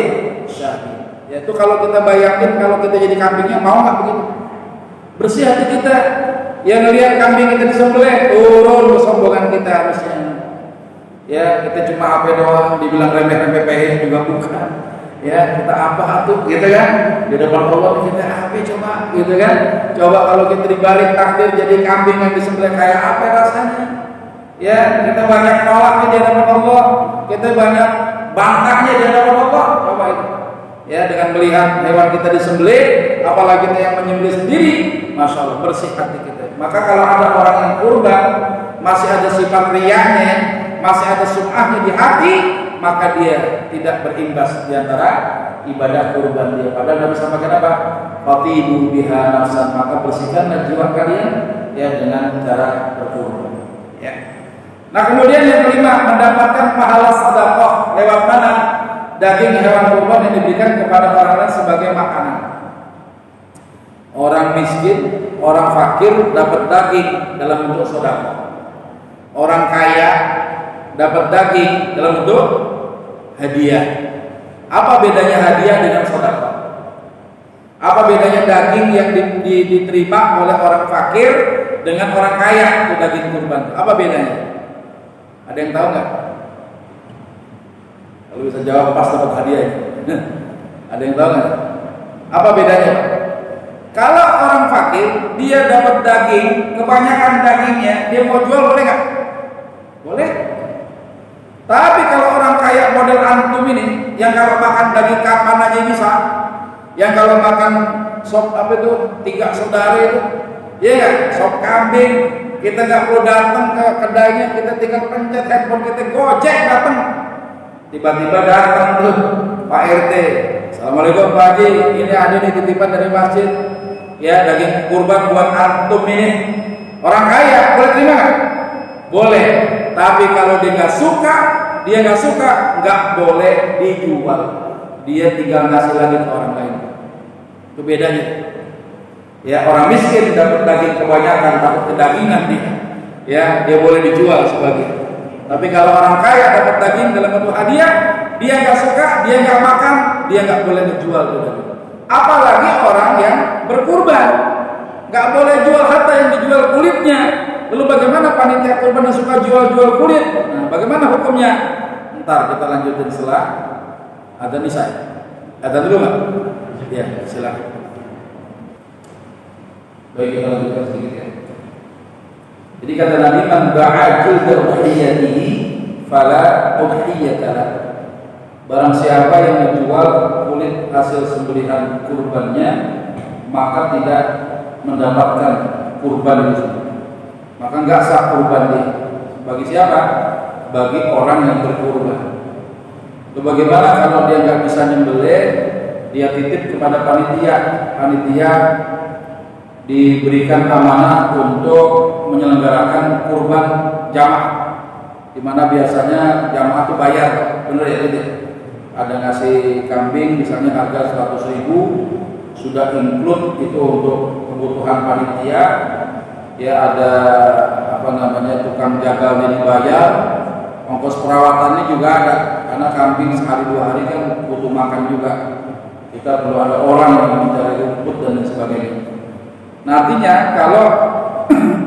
syahid. Yaitu kalau kita bayangin kalau kita jadi kambingnya, mau nggak begitu? Bersih hati kita, yang ngelihat kambing kita disembelih, turun kesombongan kita harusnya. Ya, kita cuma apa doang, dibilang remeh-remeh juga bukan. Ya, kita apa tuh, gitu kan? Di depan Allah kita apa coba, gitu kan? Coba kalau kita dibalik takdir jadi kambing yang disembelih kayak apa rasanya? Ya, kita banyak nolaknya di hadapan Allah, kita banyak bantahnya di hadapan Allah. Coba itu. Ya, dengan melihat hewan kita disembelih, apalagi kita yang menyembelih sendiri, masya Allah bersih hati kita. Maka kalau ada orang yang kurban, masih ada sifat riyanya, masih ada sum'ahnya di hati, maka dia tidak berimbas di antara ibadah kurban dia. Padahal Nabi sampaikan apa? Fatibu biha nafsan, maka bersihkanlah jiwa kalian ya dengan cara berkurban. Ya. Nah, kemudian yang kelima, mendapatkan pahala sedekah lewat mana? Daging hewan kurban yang diberikan kepada orang lain sebagai makanan. Orang miskin, orang fakir dapat daging dalam bentuk sedekah. Orang kaya dapat daging dalam bentuk hadiah. Apa bedanya hadiah dengan sedekah? Apa bedanya daging yang diterima oleh orang fakir dengan orang kaya, itu daging kurban? Apa bedanya? Ada yang tahu nggak? Kalau bisa jawab pas dapat hadiah. Ada yang tahu nggak? Apa bedanya? Kalau orang fakir dia dapat daging, kebanyakan dagingnya dia mau jual boleh nggak? Boleh. Tapi kalau orang kaya model antum ini, yang kalau makan daging kapan aja bisa, yang kalau makan sop apa itu 3 saudara itu, ya nggak? Sop kambing, kita nggak perlu datang ke kedainya, kita tinggal pencet handphone kita, Gojek datang. Tiba-tiba datang tuh Pak RT, Assalamualaikum Pak Haji, ini ada nih titipan dari masjid, ya daging kurban buat antum ini. Orang kaya boleh terima nggak? Boleh. Tapi kalau dia nggak suka, nggak boleh dijual. Dia tinggal ngasih lagi ke orang lain. Itu bedanya. Ya, orang miskin dapat daging kebanyakan, dapat kedagingan dia. Ya, dia boleh dijual sebagai. Tapi kalau orang kaya dapat daging dalam bentuk hadiah, dia nggak suka, dia nggak makan, dia nggak boleh dijual itu. Apalagi orang yang berkurban, nggak boleh jual harta yang dijual kulitnya. Lalu bagaimana panitia kurban yang suka jual-jual kulit? Nah, bagaimana hukumnya? Ntar kita lanjutin setelah ada nisai. Ada dulu nggak? Ya, silakan. Baik, kita lanjutkan sedikit ya. Jadi kata Nabi, man ba'ajul udhiyatihi fala udhiyatala. Barang siapa yang menjual kulit hasil sembelihan kurbannya, maka tidak mendapatkan kurban itu. Maka enggak sah kurban dia. Bagi siapa? Bagi orang yang berkurban. Itu bagaimana kalau dia enggak bisa nyembelih, dia titip kepada panitia. Panitia diberikan amanah untuk menyelenggarakan kurban jamaah, di mana biasanya jamaah itu bayar, benar ya gitu. Ada ngasih kambing misalnya harga 100.000, sudah include itu untuk kebutuhan panitia. Ya ada tukang jagalnya dibayar, ongkos perawatannya juga ada, karena kambing sehari 2 hari kan butuh makan juga. Kita perlu ada orang yang mencari rumput dan sebagainya. Nah, artinya kalau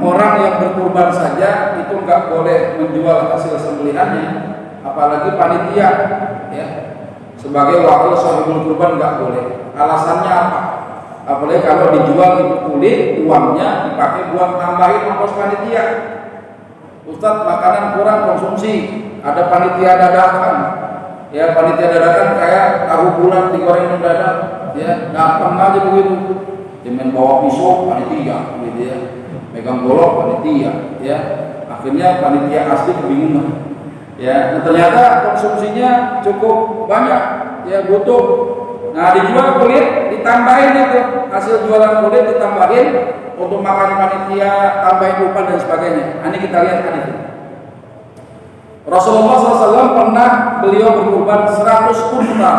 orang yang berkurban saja itu nggak boleh menjual hasil sembelihannya, apalagi panitia, ya, sebagai wakil sahibul kurban nggak boleh. Alasannya apa? Apalagi kalau dijual itu kulit, uangnya dipakai buat tambahin ongkos panitia. Ustadz, makanan kurang konsumsi, ada panitia dadakan, ya panitia dadakan kayak tahu bulat digoreng mendadak, ya gampang aja begitu. Dia bawa pisau panitia, gitu ya, megang golok panitia, ya, akhirnya panitia asli kebingungan, ya, ternyata konsumsinya cukup banyak, ya butuh. Nah, dijual kulit, ditambahin itu hasil jualan kulit ditambahin untuk makan panitia, tambahin upah dan sebagainya. Ini kita lihat hadis ini. Rasulullah SAW pernah beliau berkurban 100 unta.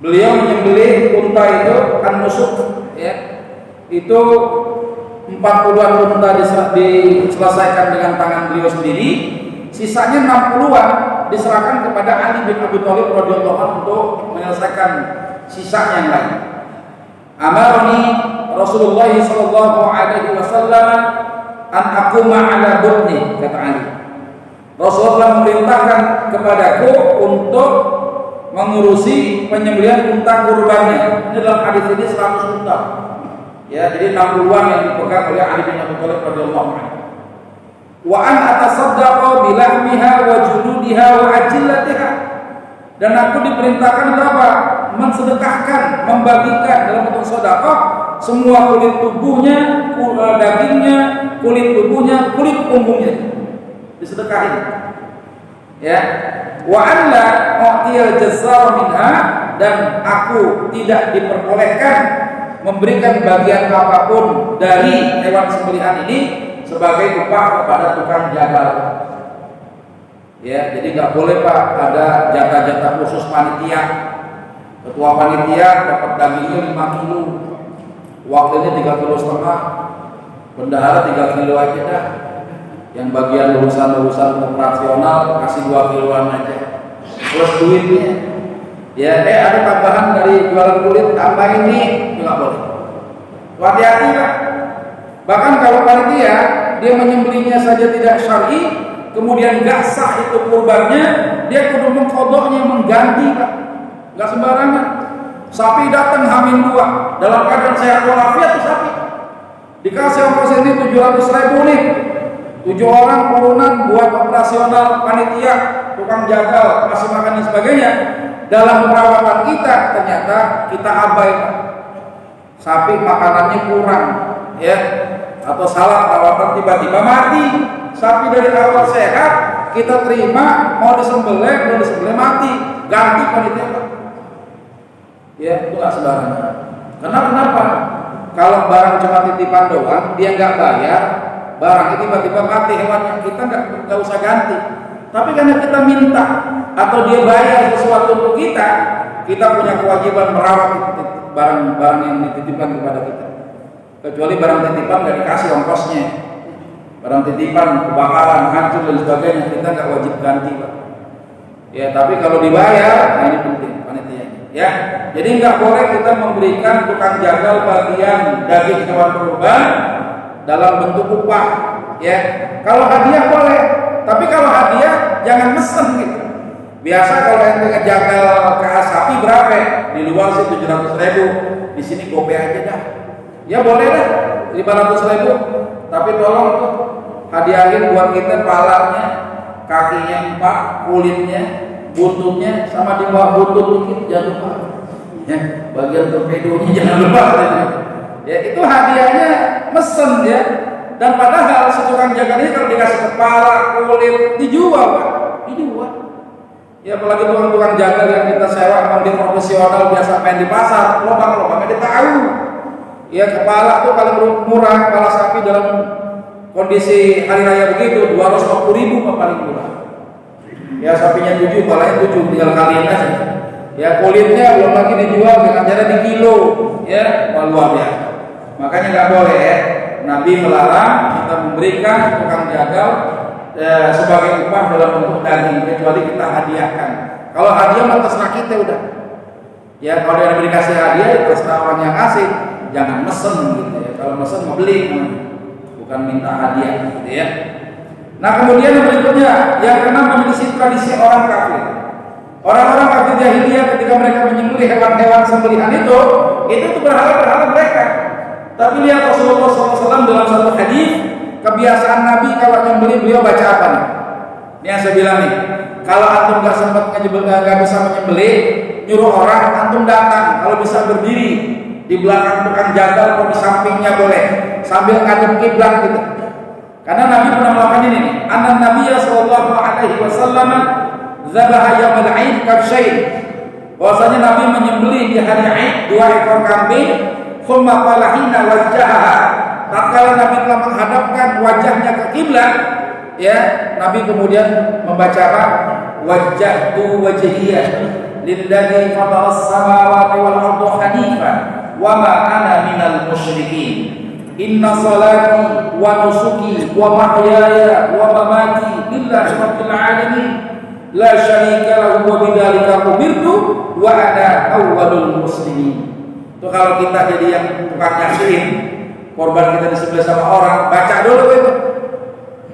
Beliau menyembelih unta itu an-nusuk, ya. Itu 40-an unta diselesaikan dengan tangan beliau sendiri. Sisanya 60-an diserahkan kepada Ali bin Abi Thalib radhiyallahu anhu untuk menyelesaikan sisa yang lain. Amarni Rasulullah sallallahu alaihi wasallam an aquma ala budni, kata Ali. Rasulullah memerintahkan kepadaku untuk mengurusi penyembelihan unta kurbannya. Ini dalam hadis ini 100 unta. Ya, jadi 60-an yang dipegang oleh Ali bin Abi Thalib radhiyallahu anhu. Wa an atasaddaqa bilahmiha wa juludiha wa ajillatiha. Dan aku diperintahkan apa? Mensedekahkan, membagikan dalam bentuk sedekah semua kulit tubuhnya, dagingnya, kulit tubuhnya, kulit punggungnya disedekahin. Ya. Wa an la u'tiyal jazzar minha, dan aku tidak diperbolehkan memberikan bagian apapun dari hewan sembelihan ini sebagai upah kepada tukang jagal. Ya, jadi nggak boleh Pak ada jatah-jatah khusus panitia. Ketua panitia dapat dagingnya 5 kilo, wakilnya 3,5 kilo, bendahara 3 kilo aja dah. Yang bagian urusan-urusan operasional kasih 2 kiloan aja. Plus duitnya. Ya, ada tambahan dari jualan kulit, tambahin nih, nggak boleh. Hati-hati Pak. Bahkan kalau panitia dia menyembelihnya saja tidak syar'i, kemudian nggak sah itu kurbannya, dia kudu mengkodoknya, mengganti Pak. Nggak sembarangan. Sapi datang hamil 2 dalam keadaan sehat walafiat tuh sapi. Dikasih ongkos ini 700.000 nih. 7 orang turunan buat operasional panitia, tukang jagal, kasih makan dan sebagainya. Dalam perawatan kita ternyata kita abai Pak. Sapi makanannya kurang, ya, atau salah perawatan tiba-tiba mati. Sapi dari awal sehat kita terima, mau disembelih mati, ganti panitia Pak. Ya, itu nggak sembarangan. Karena kenapa? Kalau barang cuma titipan doang, dia nggak bayar, barang itu tiba-tiba mati hewannya, kita nggak usah ganti. Tapi karena kita minta atau dia bayar sesuatu untuk kita punya kewajiban merawat barang-barang yang dititipkan kepada kita. Kecuali barang titipan nggak dikasih ongkosnya, barang titipan kebakaran, hancur dan sebagainya, kita nggak wajib ganti Pak. Ya, tapi kalau dibayar, nah ini penting panitia. Ya, jadi nggak boleh kita memberikan tukang jagal bagian daging hewan kurban dalam bentuk upah. Ya, kalau hadiah boleh, tapi kalau hadiah jangan mesen gitu. Biasa kalau ente ngejagal ke sapi berapa? Di luar sih 700.000, di sini gope aja dah. Ya boleh dah 500.000, tapi tolong tuh hadiahin buat kita palanya, kakinya 4, kulitnya, buntutnya, sama di bawah buntut dikit jangan lupa. Ya, bagian torpedonya jangan lupa. Ya, itu hadiahnya mesen ya. Dan padahal seorang jagal ini kalau dikasih kepala, kulit, dijual Pak, dijual. Ya apalagi tukang-tukang jagal yang kita sewa mungkin profesional biasa main di pasar, lobang-lobangnya dia tahu. Ya kepala tuh paling murah, kepala sapi dalam kondisi hari raya begitu 250.000 paling murah. Ya sapinya 7, kepalanya 7, tinggal kalian aja. Ya kulitnya belum lagi dijual dengan cara di kilo, ya luar biasa. Makanya nggak boleh ya. Nabi melarang kita memberikan tukang jagal sebagai upah dalam bentuk daging, kecuali kita hadiahkan. Kalau hadiah mah terserah kita udah. Ya kalau yang dikasih hadiah terserah orang yang kasih, jangan mesen gitu ya. Kalau mesen mau beli, bukan minta hadiah gitu ya. Nah kemudian yang berikutnya, yang keenam menjadi tradisi orang kafir. Orang-orang kafir jahiliyah ketika mereka menyembelih hewan-hewan sembelihan itu tuh berhala-berhala mereka. Tapi lihat Rasulullah SAW dalam satu hadis, kebiasaan Nabi kalau menyembelih beliau baca apa nih? Ini yang saya bilang nih, kalau antum nggak sempat nggak bisa menyembelih, nyuruh orang antum datang, kalau bisa berdiri di belakang tukang jagal atau di sampingnya boleh, sambil ngadep kiblat gitu. Karena Nabi pernah melakukan ini nih. Anan Nabi sallallahu alaihi wasallam Zabaha yaumil 'id kabsyain. Bahwasanya Nabi menyembelih di hari Id 2 ekor kambing. Tsumma qala hina wajjaha. Tatkala Nabi telah menghadapkan wajahnya ke kiblat, ya, Nabi kemudian membaca apa? Wajjahtu wajhiya lilladzi fatara as-samawati wal arda hanifan wa ma ana minal musyrikin. Inna salati wa nusuki wa mahyaya wa mamati lillahi rabbil alamin la syarika lahu wa bidzalika umirtu wa ana awwalul muslimin. Itu kalau kita jadi yang tukang nyaksiin korban kita disembelih sama orang, baca dulu itu.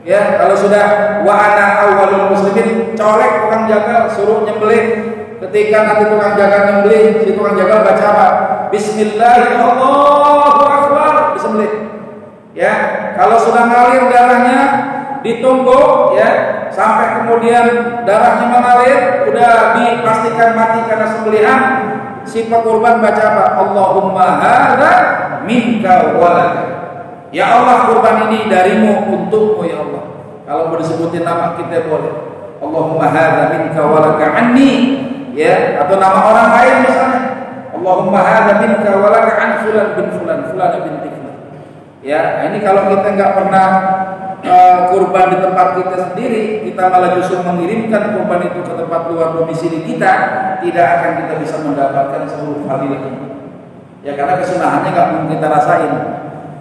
Ya, kalau sudah wa ana awwalul muslimin, colek tukang jaga suruh nyembelih. Ketika nanti tukang jaga nyembelih, si tukang jaga baca apa? Bismillahirrahmanirrahim, Allahu akbar, disembelih. Ya, kalau sudah ngalir darahnya ditunggu ya sampai kemudian darahnya mengalir, udah dipastikan mati karena sembelihan, si pekurban baca apa? Allahumma hadza minka walaka. Ya Allah, kurban ini darimu untukmu ya Allah. Kalau mau disebutin nama kita boleh. Allahumma hadza minka walaka anni, ya, atau nama orang lain misalnya. Allahumma hadza minka walaka an fulan bin fulan, fulan binti fulan. Ya, ini kalau kita nggak pernah kurban di tempat kita sendiri, kita malah justru mengirimkan kurban itu ke tempat luar domisili kita, tidak akan kita bisa mendapatkan seluruh fadilah ini. Ya, karena kesunahannya nggak mungkin kita rasain.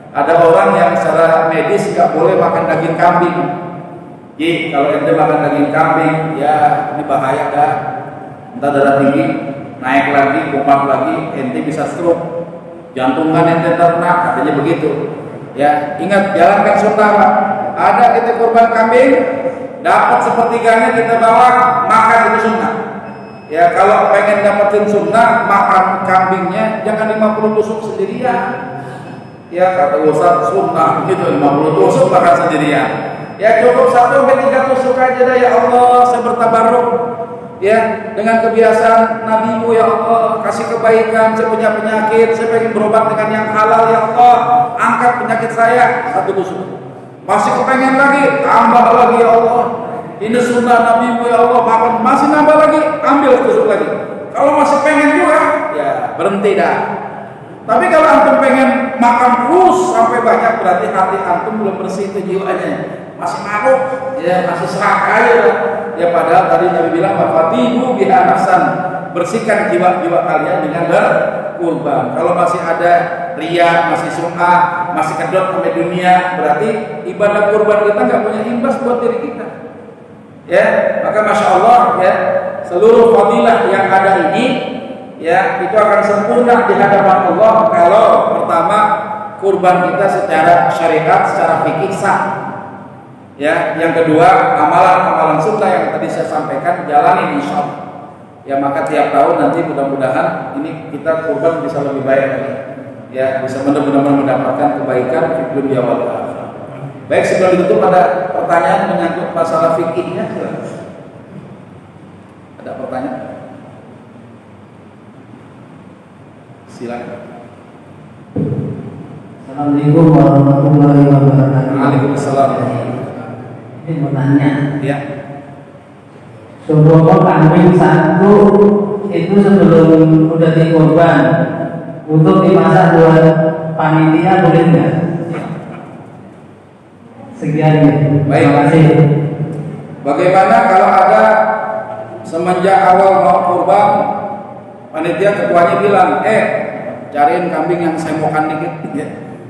Ada orang yang secara medis nggak boleh makan daging kambing. Jadi kalau ente makan daging kambing, ya ini bahaya dah. Entah darah tinggi, naik lagi, kumat lagi, ente bisa stroke, jantungan ente ternak, katanya begitu. Ya, ingat jalankan sunnah Pak. Ada kita kurban kambing, dapat sepertiganya kita bawa makan itu sunnah. Ya, kalau pengen dapetin sunnah, makan kambingnya jangan 50 tusuk sendirian. Ya, kata Ustaz sunnah gitu 50 tusuk makan sendirian. Ya, cukup 1-3 tusuk aja dah ya Allah, saya bertabarruk. Ya, dengan kebiasaan Nabi-Mu ya Allah, kasih kebaikan, saya punya penyakit, saya pengen berobat dengan yang halal ya Allah, angkat penyakit saya 1 tusuk. Masih kepengen lagi, tambah lagi ya Allah. Ini sunnah Nabi-Mu ya Allah, bahkan masih nambah lagi, ambil tusuk lagi. Kalau masih pengen juga, ya berhenti dah. Tapi kalau antum pengen makan terus sampai banyak, berarti hati antum belum bersih itu jiwanya. Masih mabuk, ya masih serakah ya. Ya padahal tadi Nabi bilang fatihu biha nafsan, bersihkan jiwa-jiwa kalian dengan berkurban. Kalau masih ada riya, masih sum'ah, masih kedot sampai dunia, berarti ibadah kurban kita nggak punya imbas buat diri kita. Ya, maka masya Allah ya, seluruh fadilah yang ada ini ya itu akan sempurna di hadapan Allah kalau pertama kurban kita secara syariat, secara fikih sah. Ya, yang kedua amalan-amalan sunnah yang tadi saya sampaikan jalanin insyaallah. Ya, maka tiap tahun nanti mudah-mudahan ini kita kurban bisa lebih baik lagi. Ya, bisa benar-benar mendapatkan kebaikan di dunia wal akhirah. Baik, sebelum ditutup ada pertanyaan menyangkut masalah fikihnya? Ada pertanyaan? Silakan. Assalamualaikum warahmatullahi wabarakatuh. Waalaikumsalam. Ini mau tanya. Ya. Sebuah kambing satu itu sebelum udah dikorban untuk dimasak buat panitia boleh nggak? Sekian. Baik. Terima kasih. Bagaimana kalau ada semenjak awal mau kurban, panitia ketuanya bilang, cariin kambing yang semokan dikit, ya.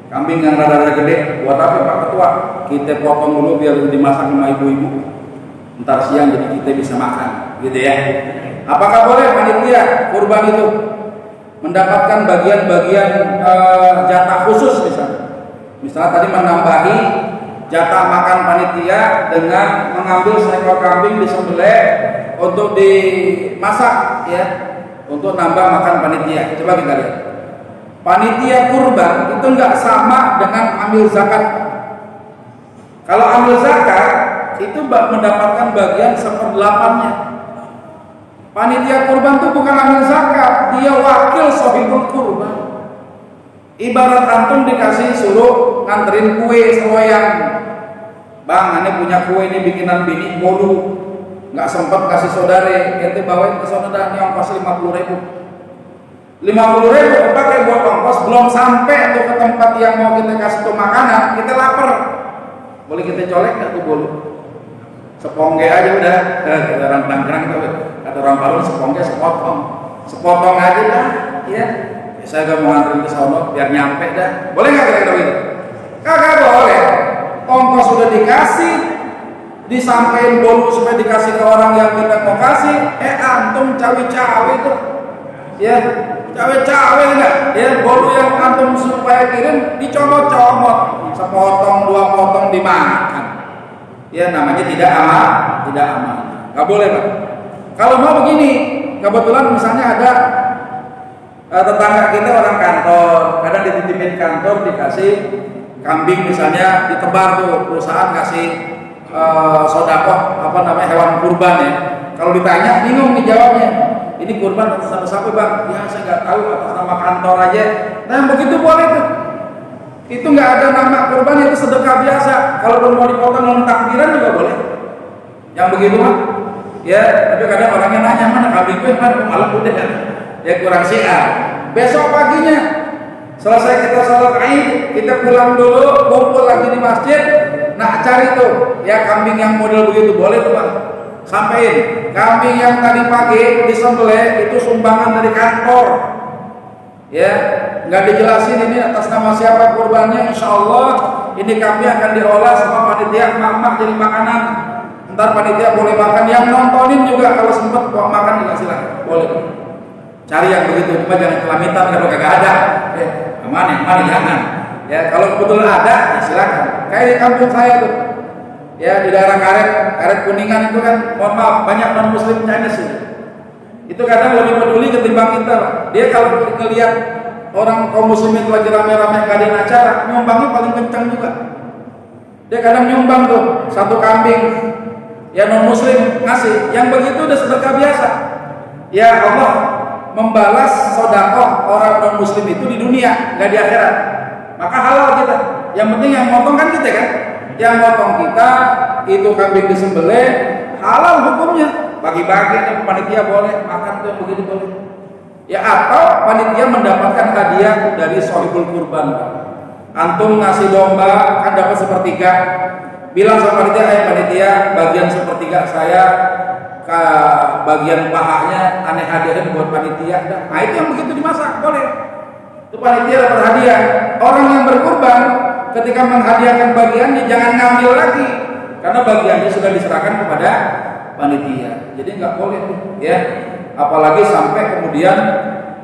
Kambing yang rada-rada gede, buat apa Pak Ketua? Kita potong dulu biar dimasak sama ibu-ibu. Ntar siang jadi kita bisa makan, gitu ya. Apakah boleh panitia kurban itu mendapatkan bagian-bagian jatah khusus misalnya tadi menambahi jatah makan panitia dengan mengambil seekor kambing disembelih untuk dimasak, ya, untuk nambah makan panitia. Coba kita lihat. Panitia kurban itu enggak sama dengan amil zakat. Kalau amil zakat itu mendapatkan bagian 1/8-nya. Panitia kurban itu bukan amil zakat, dia wakil sohibul kurban. Ibarat antum dikasih suruh nganterin kue seloyang. Bang, ini punya kue ini bikinan bini bolu. nggak sempat kasih saudare, ente bawain ke saudara nih ongkos 50.000. 50.000 kepakai buat ongkos, belum sampai tuh ke tempat yang mau kita kasih tuh makanan, kita lapar. Boleh kita colek nggak tuh bolu? Sepongge aja udah, kata orang Tangerang itu, kata orang Palu sepongge sepotong aja dah, ya. Saya gak mau nganterin ke sono biar nyampe dah. Boleh nggak kira-kira gitu? Kagak boleh. Ongkos sudah dikasih, disampaikan bolu supaya dikasih ke orang yang kita mau kasih, antum cawe-cawe tuh, ya cawe-cawe enggak? Ya bolu yang antum supaya kirim dicomot-comot, sepotong dua potong dimakan. Ya namanya tidak aman, nggak boleh Pak. Kalau mau begini, kebetulan misalnya ada tetangga kita orang kantor, kadang dititipin kantor dikasih kambing misalnya, ditebar tuh perusahaan kasih sodakoh hewan kurban ya. Kalau ditanya bingung nih jawabnya, ini kurban atas nama siapa bang? Ya saya nggak tahu, atas nama kantor aja. Nah begitu boleh tuh. Itu nggak ada nama kurban, itu sedekah biasa. Kalau mau dipotong dalam takbiran juga boleh. Yang begitu mah, ya. Tapi kadang orangnya nanya mana kambing gue, mana malam udah ya kurang siar. Besok paginya selesai kita sholat Id, kita pulang dulu, kumpul lagi di masjid. Nah cari tuh ya kambing yang model begitu boleh tuh bang. Sampein kambing yang tadi pagi disembelih itu sumbangan dari kantor. Ya, nggak dijelasin ini atas nama siapa kurbannya. Insya Allah ini kambing akan diolah sama panitia mak jadi makanan. Ntar panitia boleh makan, yang nontonin juga kalau sempat mau makan juga silakan, boleh. Cari yang begitu, cuma jangan kelamitan kalau kagak ada. Aman jangan. Ya kalau kebetulan ada, ya silakan. Kayak di kampung saya tuh, ya di daerah Karet Kuningan itu kan, mohon maaf banyak non Muslim Chinese itu. Itu kadang lebih peduli ketimbang kita, Pak. Dia kalau ngelihat orang kaum Muslim itu lagi rame-rame ngadain acara, nyumbangnya paling kencang juga. Dia kadang nyumbang tuh satu kambing, ya non Muslim ngasih, yang begitu udah sedekah biasa. Ya Allah membalas sodakoh orang non muslim itu di dunia, nggak di akhirat. Maka halal kita. Yang penting yang motong kan kita kan. Yang motong kita itu kambing disembelih, halal hukumnya. Bagi-bagi ke panitia boleh, makan tuh yang begitu boleh. Ya atau panitia mendapatkan hadiah dari sohibul kurban. Antum ngasih domba kan dapat sepertiga. Bilang sama panitia, bagian sepertiga saya ke bagian pahanya aneh hadiahnya buat panitia. Nah itu yang begitu dimasak boleh. Itu panitia dapat hadiah. Orang yang berkurban ketika menghadiahkan bagiannya jangan ngambil lagi, karena bagiannya sudah diserahkan kepada panitia. Jadi nggak boleh tuh, ya. Apalagi sampai kemudian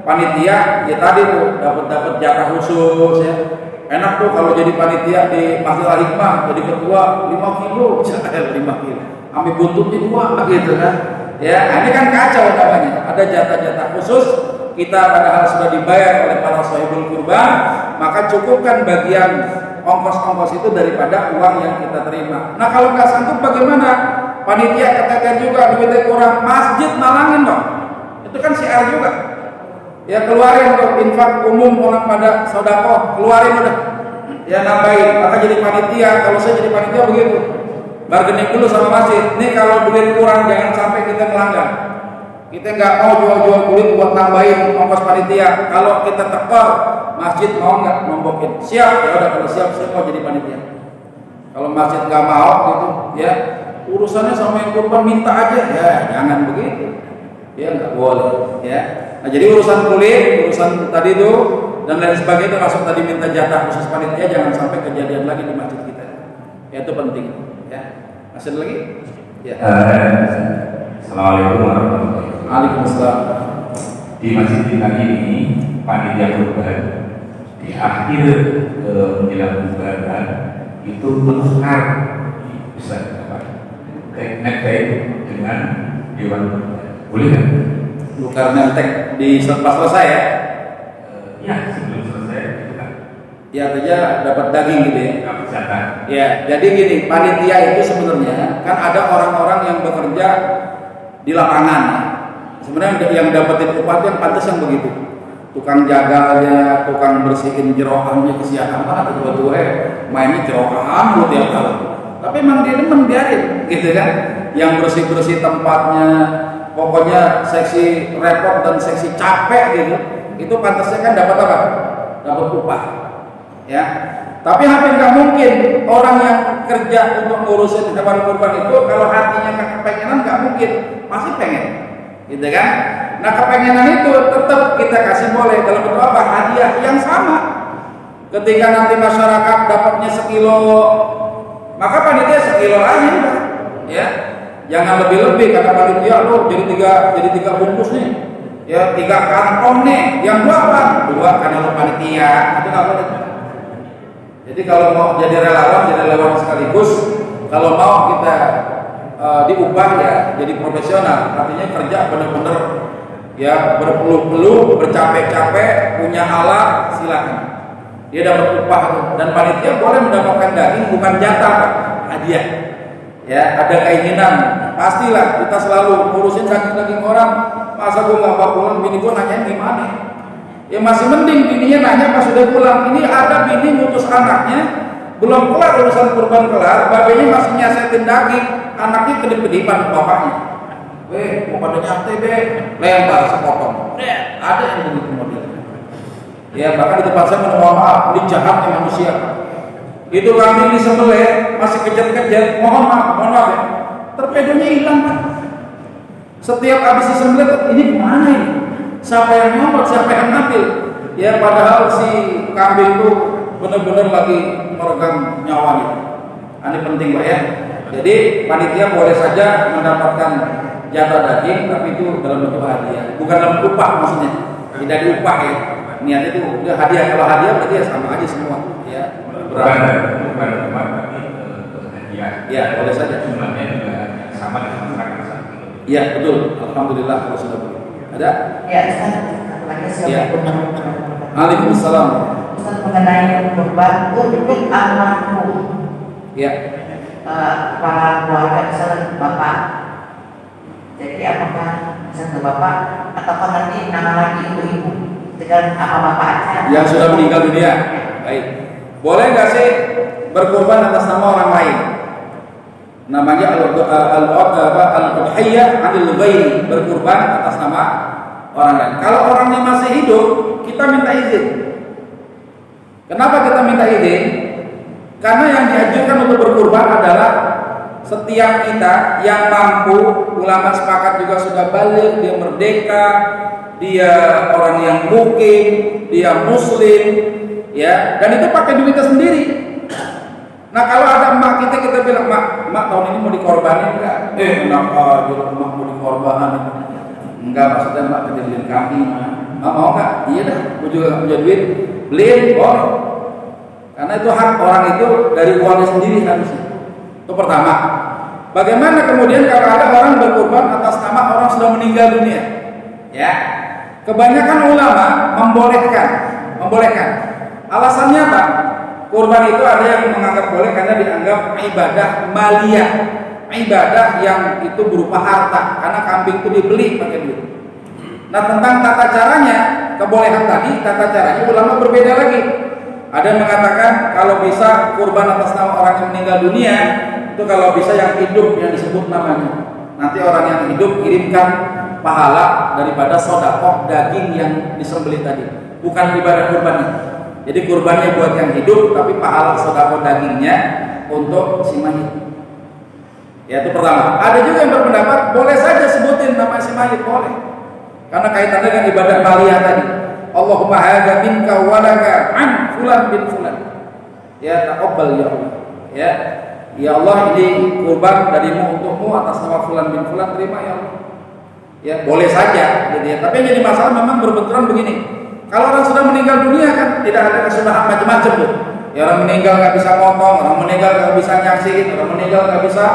panitia ya tadi tuh dapat jatah khusus ya. Enak tuh kalau jadi panitia di Masjid Al Hikmah jadi ketua 5 kilo, 5 kilo. Ambil buntutnya 2 gitu kan. Ya, ini kan kacau namanya. Ada jatah-jatah khusus, kita padahal sudah dibayar oleh para sahibul kurban, maka cukupkan bagian ongkos-ongkos itu daripada uang yang kita terima. Nah, kalau nggak sanggup bagaimana? Panitia keteter juga, duitnya kurang, masjid nalangin dong. Itu kan syiar juga. Ya keluarin untuk infak umum orang pada sedekah, keluarin udah. Ya nambahin, maka jadi panitia. Kalau saya jadi panitia begitu. Bargaining dulu sama masjid. Nih kalau duit kurang jangan sampai kita melanggar. Kita nggak mau jual-jual kulit buat nambahin ongkos panitia. Kalau kita tekor, masjid mau nggak nombokin? Siap, ya udah kalau siap saya mau jadi panitia. Kalau masjid nggak mau gitu, ya urusannya sama yang kurban minta aja, ya jangan begitu. Ya nggak boleh, ya. Nah jadi urusan kulit, urusan tadi itu dan lain sebagainya termasuk tadi minta jatah khusus panitia jangan sampai kejadian lagi di masjid kita. Ya itu penting. Ya, masih ada lagi? Ya. Assalamualaikum warahmatullahi wabarakatuh. Waalaikumsalam. Di masjid kita ini panitia kurban di akhir menjelang kurban itu menukar bisa apa? Nektek dengan dewan kurban. Boleh kan? Tukar nentek di pas selesai ya? Ya sebelum selesai itu kan. Ya saja dapat daging gitu ya. Dapat jatah. Ya, jadi gini, panitia itu sebenarnya kan ada orang-orang yang bekerja di lapangan. Sebenarnya yang dapetin upah yang pantas yang begitu. Tukang jagalnya, tukang bersihin jerokannya kesiapan banget tua-tua mainnya jerokan lu tiap tahun. Tapi emang dia demen biarin gitu kan. yang bersih-bersih tempatnya, pokoknya seksi repot dan seksi capek gitu, itu pantasnya kan dapat apa? Dapat upah, ya. Tapi hampir nggak mungkin orang yang kerja untuk ngurusin hewan kurban itu kalau hatinya nggak kepengenan, nggak mungkin, pasti pengen, gitu kan? Nah kepengenan itu tetap kita kasih boleh dalam bentuk apa? Hadiah yang sama. Ketika nanti masyarakat dapatnya sekilo, maka panitia sekilo aja, ya. Jangan lebih-lebih karena panitia lo jadi tiga bungkus nih, ya 3 kantong nih, yang 2 apa? 2 karena lo panitia, itu nggak boleh. Jadi kalau mau jadi relawan sekaligus. Kalau mau kita diubah ya jadi profesional, artinya kerja benar-benar ya berpeluh-peluh, bercapek-capek, punya alat, silakan. Dia dapat upah dan panitia boleh mendapatkan daging bukan jatah, hadiah. Ya ada keinginan, pastilah kita selalu ngurusin daging orang. Masa gue nggak pulang, bini gue nanyain gimana? Ya masih mending bininya nanya pas sudah pulang. Ini ada bini ngutus anaknya, belum kelar urusan kurban kelar, babenya masih nyasetin daging, anaknya kedip-kedipan bapaknya. Mau pada nyantai lempar sepotong. Ada yang begitu modelnya. Ya bahkan di tempat saya mohon maaf, ini jahatnya manusia. Itu kambing disembelih masih kejar-kejar, mohon maaf ya. Torpedonya hilang Pak. Setiap habis disembelih, ini kemana ini? Siapa yang nyomot, siapa yang ngambil? Ya padahal si kambing itu benar-benar lagi meregang nyawanya. Ini penting Pak ya. Jadi panitia boleh saja mendapatkan jatah daging, tapi itu dalam bentuk hadiah, bukan dalam upah maksudnya. Tidak diupah ya. Niatnya itu udah hadiah. Kalau hadiah berarti ya sama aja semua. Ya. Bukan hadiah. Ya boleh saja. Jumlahnya juga sama dengan masyarakat saat itu. Iya betul. Alhamdulillah kalau sudah boleh. Ada? Ya, Ustaz. Assalamualaikum warahmatullahi wabarakatuh. Waalaikumsalam. Ustaz mengenai kurban untuk almarhum. Ya. Para keluarga misalnya bapak. Jadi apakah misalnya bapak ataukah nanti nama lagi ibu-ibu dengan apa bapak aja? Yang sudah meninggal dunia. Baik. Boleh nggak sih berkorban atas nama orang lain? Namanya al-udhiyah 'anil ghairi, berkorban atas nama orang lain. Kalau orangnya masih hidup, kita minta izin. Kenapa kita minta izin? Karena yang dianjurkan untuk berkorban adalah setiap kita yang mampu, ulama sepakat juga sudah balik, dia merdeka, dia orang yang mukim, dia muslim, ya, dan itu pakai duitnya sendiri. Nah kalau ada emak kita bilang, mak tahun ini mau dikorbanin enggak? Enak aja emak mau dikorbanin. Enggak, maksudnya mak kerja beliin kambing. Mak mau enggak? Iya dah, gue juga punya duit, beliin, boleh. Karena itu hak orang itu dari uangnya sendiri harusnya. Itu pertama. Bagaimana kemudian kalau ada orang berkorban atas nama orang sudah meninggal dunia? Ya, kebanyakan ulama membolehkan. Alasannya apa? Kurban itu ada yang menganggap boleh karena dianggap ibadah maliyah, ibadah yang itu berupa harta, karena kambing itu dibeli pakai duit. Nah tentang tata caranya, kebolehan tadi, tata caranya ulama berbeda lagi. Ada yang mengatakan kalau bisa kurban atas nama orang yang meninggal dunia, itu kalau bisa yang hidup yang disebut namanya. Nanti orang yang hidup kirimkan pahala daripada sedekah daging yang disembelih tadi, bukan ibadah kurbannya. Jadi kurbannya buat yang hidup, tapi pahala sedekah dagingnya untuk si mayit. Ya itu pertama. Ada juga yang berpendapat boleh saja sebutin nama si mayit, boleh. Karena kaitannya dengan ibadah maliyah tadi. Allahumma hadza minka wa laka an fulan bin fulan. Ya taqabbal ya Allah. Ya Allah, ini kurban darimu untukmu atas nama fulan bin fulan, terima ya Allah. Ya boleh saja gitu ya. Tapi yang jadi masalah memang berbenturan begini. Kalau orang sudah meninggal dunia kan tidak ada kesunahan macam-macam tuh. Ya orang meninggal nggak bisa potong, orang meninggal nggak bisa nyaksiin, orang meninggal nggak bisa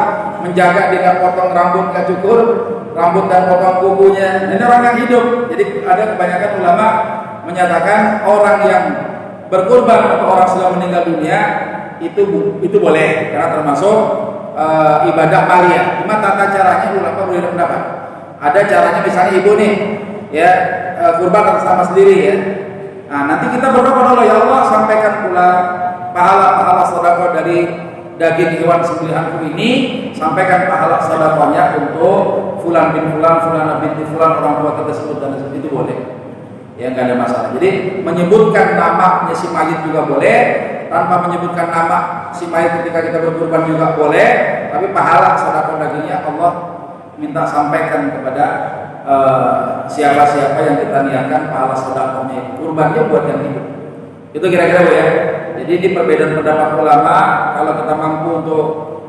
menjaga dia nggak potong rambut, nggak cukur rambut dan potong kukunya. Ini orang yang hidup. Jadi ada kebanyakan ulama menyatakan orang yang berkurban atau orang sudah meninggal dunia itu boleh karena termasuk ibadah maliyah. Cuma tata caranya ulama berbeda pendapat. Ada caranya misalnya ibu nih ya kurban atas nama sendiri ya. Nah nanti kita berdoa kepada Allah, ya Allah sampaikan pula pahala sedekah dari daging hewan sembelihanku ini, sampaikan pahala sedekahnya untuk fulan bin fulan, fulan binti fulan, orang tua kita sebut dan itu boleh. Ya nggak ada masalah. Jadi menyebutkan namanya si mayit juga boleh, tanpa menyebutkan nama si mayit ketika kita berkurban juga boleh, tapi pahala sedekah dagingnya Allah minta sampaikan kepada siapa-siapa yang kita niatkan pahala sedekahnya kurbannya buat yang hidup. Itu kira-kira ya. Jadi di perbedaan pendapat ulama, kalau kita mampu untuk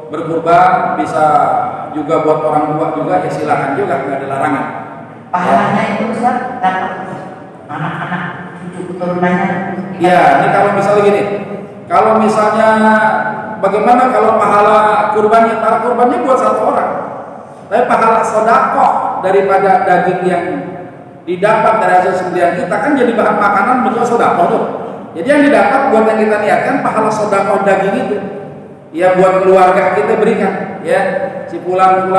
berkurban bisa juga buat orang tua juga, ya silakan juga, nggak ada larangan. Pahalanya itu Ustaz dapat anak-anak cucu keturunannya. Ya, ini kalau misalnya gini, kalau misalnya bagaimana kalau pahala kurbannya, para kurbannya buat satu orang, tapi pahala sedekah daripada daging yang didapat dari hasil sembelihan kita kan jadi bahan makanan bentuk sedekah tuh. Jadi yang didapat buat yang kita niatkan pahala sedekah daging itu, ya buat keluarga kita berikan, ya si fulan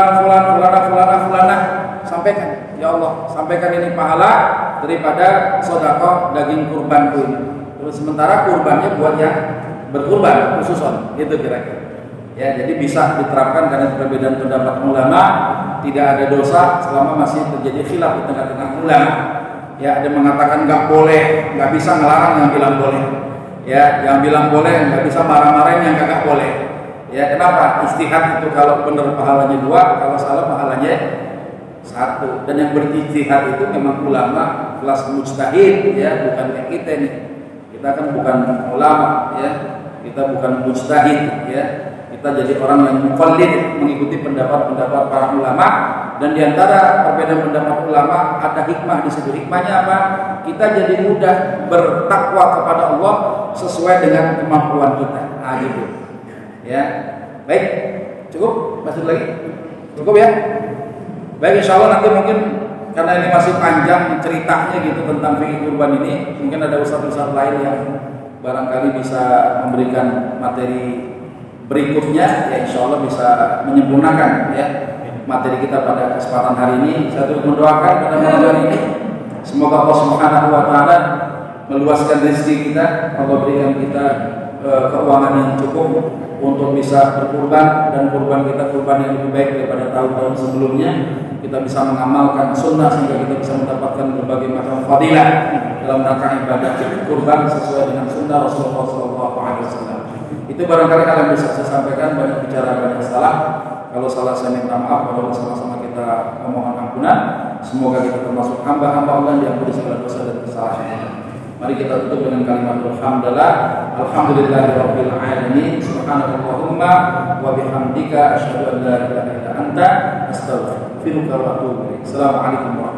sampaikan, ya Allah sampaikan ini pahala daripada sedekah daging kurbanku ini. Terus sementara kurbannya buat yang berkurban khususon, gitu kira-kira. Ya, jadi bisa diterapkan karena perbedaan pendapat ulama, tidak ada dosa selama masih terjadi khilaf di tengah-tengah ulama. Ya, ada mengatakan nggak boleh, nggak bisa ngelarang yang bilang boleh. Ya, yang bilang boleh nggak bisa marah-marahin yang kagak boleh. Ya, kenapa? Ijtihad itu kalau benar pahalanya 2, kalau salah pahalanya 1. Dan yang berijtihad itu memang ulama kelas mujtahid, ya, bukan kayak kita nih. Kita kan bukan ulama, ya. Kita bukan mujtahid, ya. Kita jadi orang yang muqallid, mengikuti pendapat-pendapat para ulama. Dan diantara perbedaan pendapat ulama ada hikmah di situ. Hikmahnya apa? Kita jadi mudah bertakwa kepada Allah sesuai dengan kemampuan kita. Gitu. Ya, baik. Cukup? Masih lagi? Cukup ya? Baik, insya Allah nanti mungkin karena ini masih panjang ceritanya gitu tentang fikih kurban ini, mungkin ada ustaz-ustaz lain yang barangkali bisa memberikan materi berikutnya, ya insya Allah bisa menyempurnakan ya materi kita pada kesempatan hari ini. Saya turut mendoakan pada malam hari ini semoga Allah Subhanahu wa taala meluaskan rezeki kita, Allah berikan kita keuangan yang cukup untuk bisa berkurban, dan kurban kita kurban yang lebih baik daripada tahun-tahun sebelumnya. Kita bisa mengamalkan sunnah sehingga kita bisa mendapatkan berbagai macam fadilah dalam rangka ibadah kurban sesuai dengan sunnah Rasulullah SAW. Itu barangkali hal yang bisa saya sampaikan. Banyak bicara, banyak salah. Kalau salah saya minta maaf. Kalau sama-sama kita memohon ampunan. Semoga kita termasuk hamba-hamba Allah yang diampuni segala dosa dan kesalahan. Mari kita tutup dengan kalimat alhamdulillah. Alhamdulillahirabbil alamin. Subhanallahumma wa bihamdika asyhadu an la ilaha illa anta astaghfiruka wa atubu ilaik. Assalamualaikum warahmatullahi wabarakatuh.